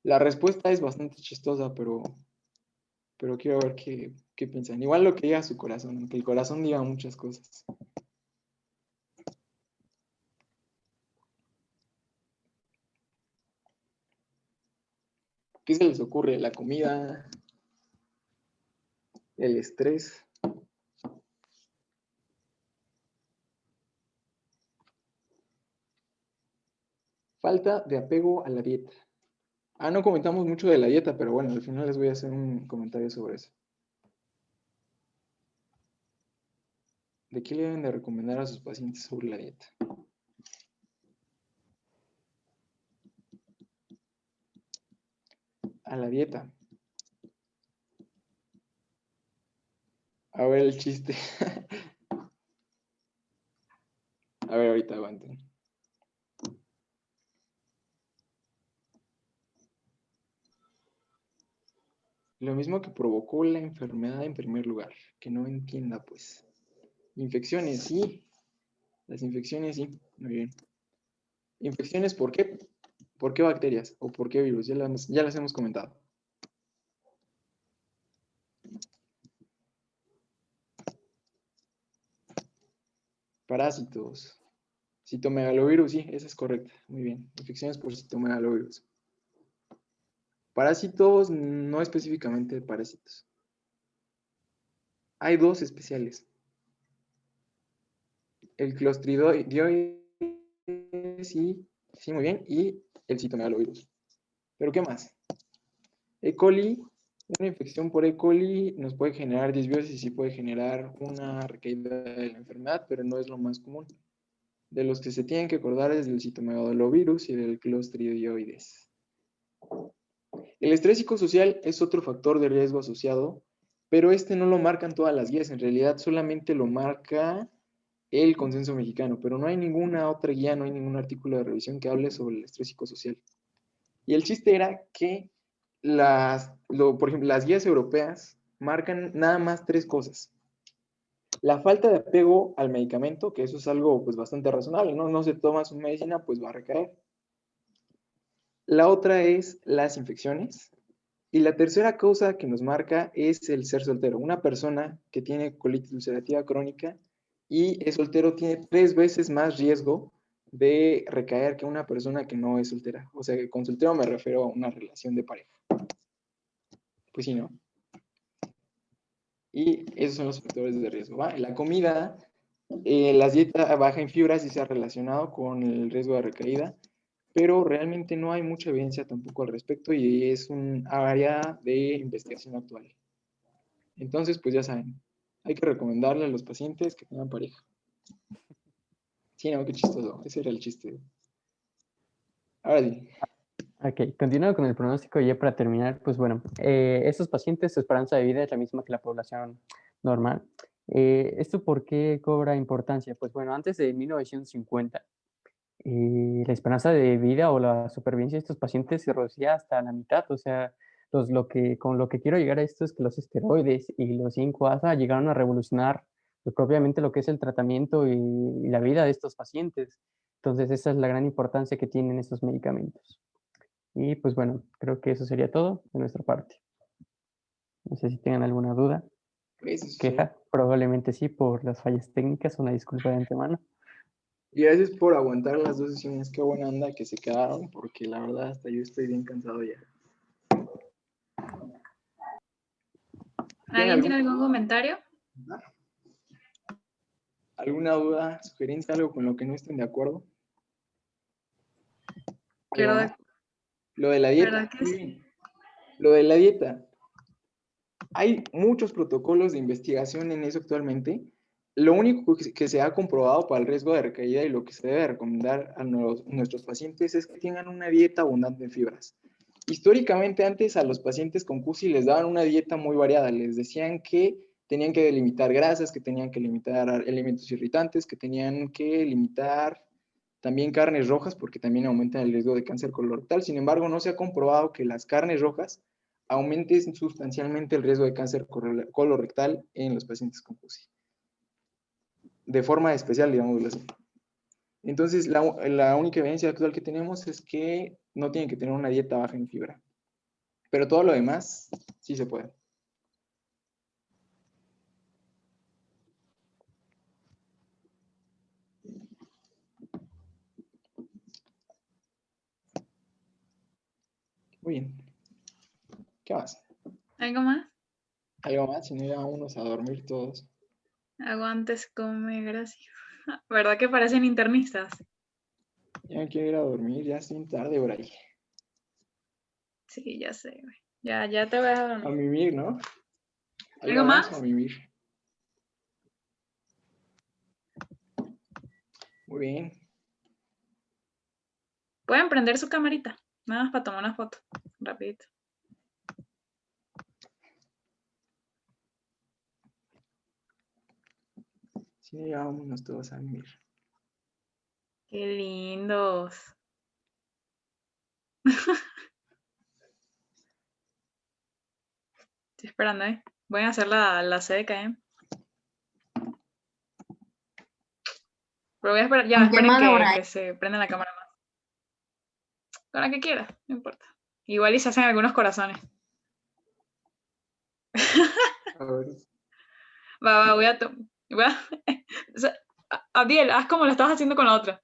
La respuesta es bastante chistosa, pero quiero ver qué piensan. Igual lo que diga su corazón, aunque el corazón diga muchas cosas. ¿Qué se les ocurre? ¿La comida? ¿El estrés? Falta de apego a la dieta. No comentamos mucho de la dieta, pero bueno, al final les voy a hacer un comentario sobre eso. ¿De qué le deben de recomendar a sus pacientes sobre la dieta? A la dieta. A ver el chiste. A ver, ahorita aguanten. Lo mismo que provocó la enfermedad en primer lugar. Que no entienda, pues. Infecciones, sí. Las infecciones, sí. Muy bien. ¿Infecciones por qué? ¿Por qué bacterias? ¿O por qué virus? Ya las hemos comentado. Parásitos. Citomegalovirus, sí, esa es correcta. Muy bien. Infecciones por citomegalovirus. Parásitos, no específicamente parásitos. Hay dos especiales. El clostridioides, sí, muy bien, y el citomegalovirus. ¿Pero qué más? E. coli, una infección por E. coli nos puede generar disbiosis y puede generar una recaída de la enfermedad, pero no es lo más común. De los que se tienen que acordar es del citomegalovirus y del clostridioides. El estrés psicosocial es otro factor de riesgo asociado, pero este no lo marcan todas las guías, en realidad solamente lo marca el consenso mexicano, pero no hay ninguna otra guía, no hay ningún artículo de revisión que hable sobre el estrés psicosocial. Y el chiste era que por ejemplo, las guías europeas marcan nada más 3 cosas. La falta de apego al medicamento, que eso es algo pues bastante razonable, ¿no? No se toma su medicina, pues va a recaer. La otra es las infecciones. Y la tercera causa que nos marca es el ser soltero. Una persona que tiene colitis ulcerativa crónica y es soltero tiene 3 veces más riesgo de recaer que una persona que no es soltera. O sea, con soltero me refiero a una relación de pareja. Pues sí, ¿no? Y esos son los factores de riesgo, ¿va? La comida, la dieta baja en fibra sí se ha relacionado con el riesgo de recaída, pero realmente no hay mucha evidencia tampoco al respecto y es un área de investigación actual. Entonces, pues ya saben, hay que recomendarle a los pacientes que tengan pareja. Sí, no, qué chistoso, ese era el chiste. Ahora sí. Ok, continuando con el pronóstico, ya para terminar, pues bueno, estos pacientes, su esperanza de vida es la misma que la población normal. ¿Esto por qué cobra importancia? Pues bueno, antes de 1950, la esperanza de vida o la supervivencia de estos pacientes se reducía hasta la mitad. O sea, con lo que quiero llegar a esto es que los esteroides y los 5-ASA llegaron a revolucionar pues, propiamente lo que es el tratamiento y la vida de estos pacientes. Entonces, esa es la gran importancia que tienen estos medicamentos. Y pues bueno, creo que eso sería todo de nuestra parte. No sé si tengan alguna duda, Eso sí. queja. Probablemente sí, por las fallas técnicas. Una disculpa de antemano. Y gracias por aguantar las 2 sesiones. Qué buena onda que se quedaron, porque la verdad hasta yo estoy bien cansado ya. ¿Alguien tiene algún comentario? ¿Alguna duda, sugerencia, algo con lo que no estén de acuerdo? ¿Verdad? Lo de la dieta. ¿Verdad que sí? Lo de la dieta. Hay muchos protocolos de investigación en eso actualmente Lo único que se ha comprobado para el riesgo de recaída y lo que se debe recomendar a nuestros pacientes es que tengan una dieta abundante en fibras. Históricamente antes a los pacientes con CUSI les daban una dieta muy variada, les decían que tenían que limitar grasas, que tenían que limitar elementos irritantes, que tenían que limitar también carnes rojas porque también aumentan el riesgo de cáncer colorectal. Sin embargo, no se ha comprobado que las carnes rojas aumenten sustancialmente el riesgo de cáncer colorectal en los pacientes con CUSI. De forma especial, digamos así. Entonces, la única evidencia actual que tenemos es que no tienen que tener una dieta baja en fibra. Pero todo lo demás sí se puede. Muy bien. ¿Qué más? ¿Algo más? ¿Algo más? Si no, ya vámonos a dormir todos. Aguantes, come, gracias. ¿Verdad que parecen internistas? Ya me quiero ir a dormir, ya es bien tarde por ahí. Sí, ya sé, güey. Ya te voy a A dormir. mimir, ¿no? ¿Algo más? más? A mimir. Muy bien. Pueden prender su camarita. Nada más para tomar una foto. Rapidito. Sí, ya vámonos todos a mimir. Qué lindos. Estoy esperando, ¿eh? Voy a hacer la seca, ¿eh? Pero voy a esperar, ya, ¿Con qué esperen quemadura? que se prenda la cámara más. Con la que quiera, no importa. Igual y se hacen algunos corazones. A ver. Voy a... O sea, Abdiel, haz como lo estabas haciendo con la otra.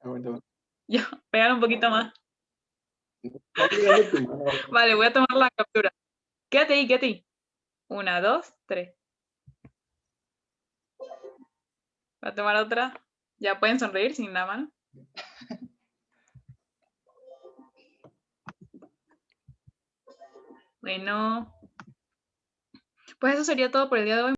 Aguanta. Yo, pegar un poquito más. Está mirando tu mano. Vale, voy a tomar la captura. Quédate ahí, quédate ahí. 1, 2, 3. Voy a tomar otra. Ya pueden sonreír sin la mano. Bueno. Pues eso sería todo por el día de hoy.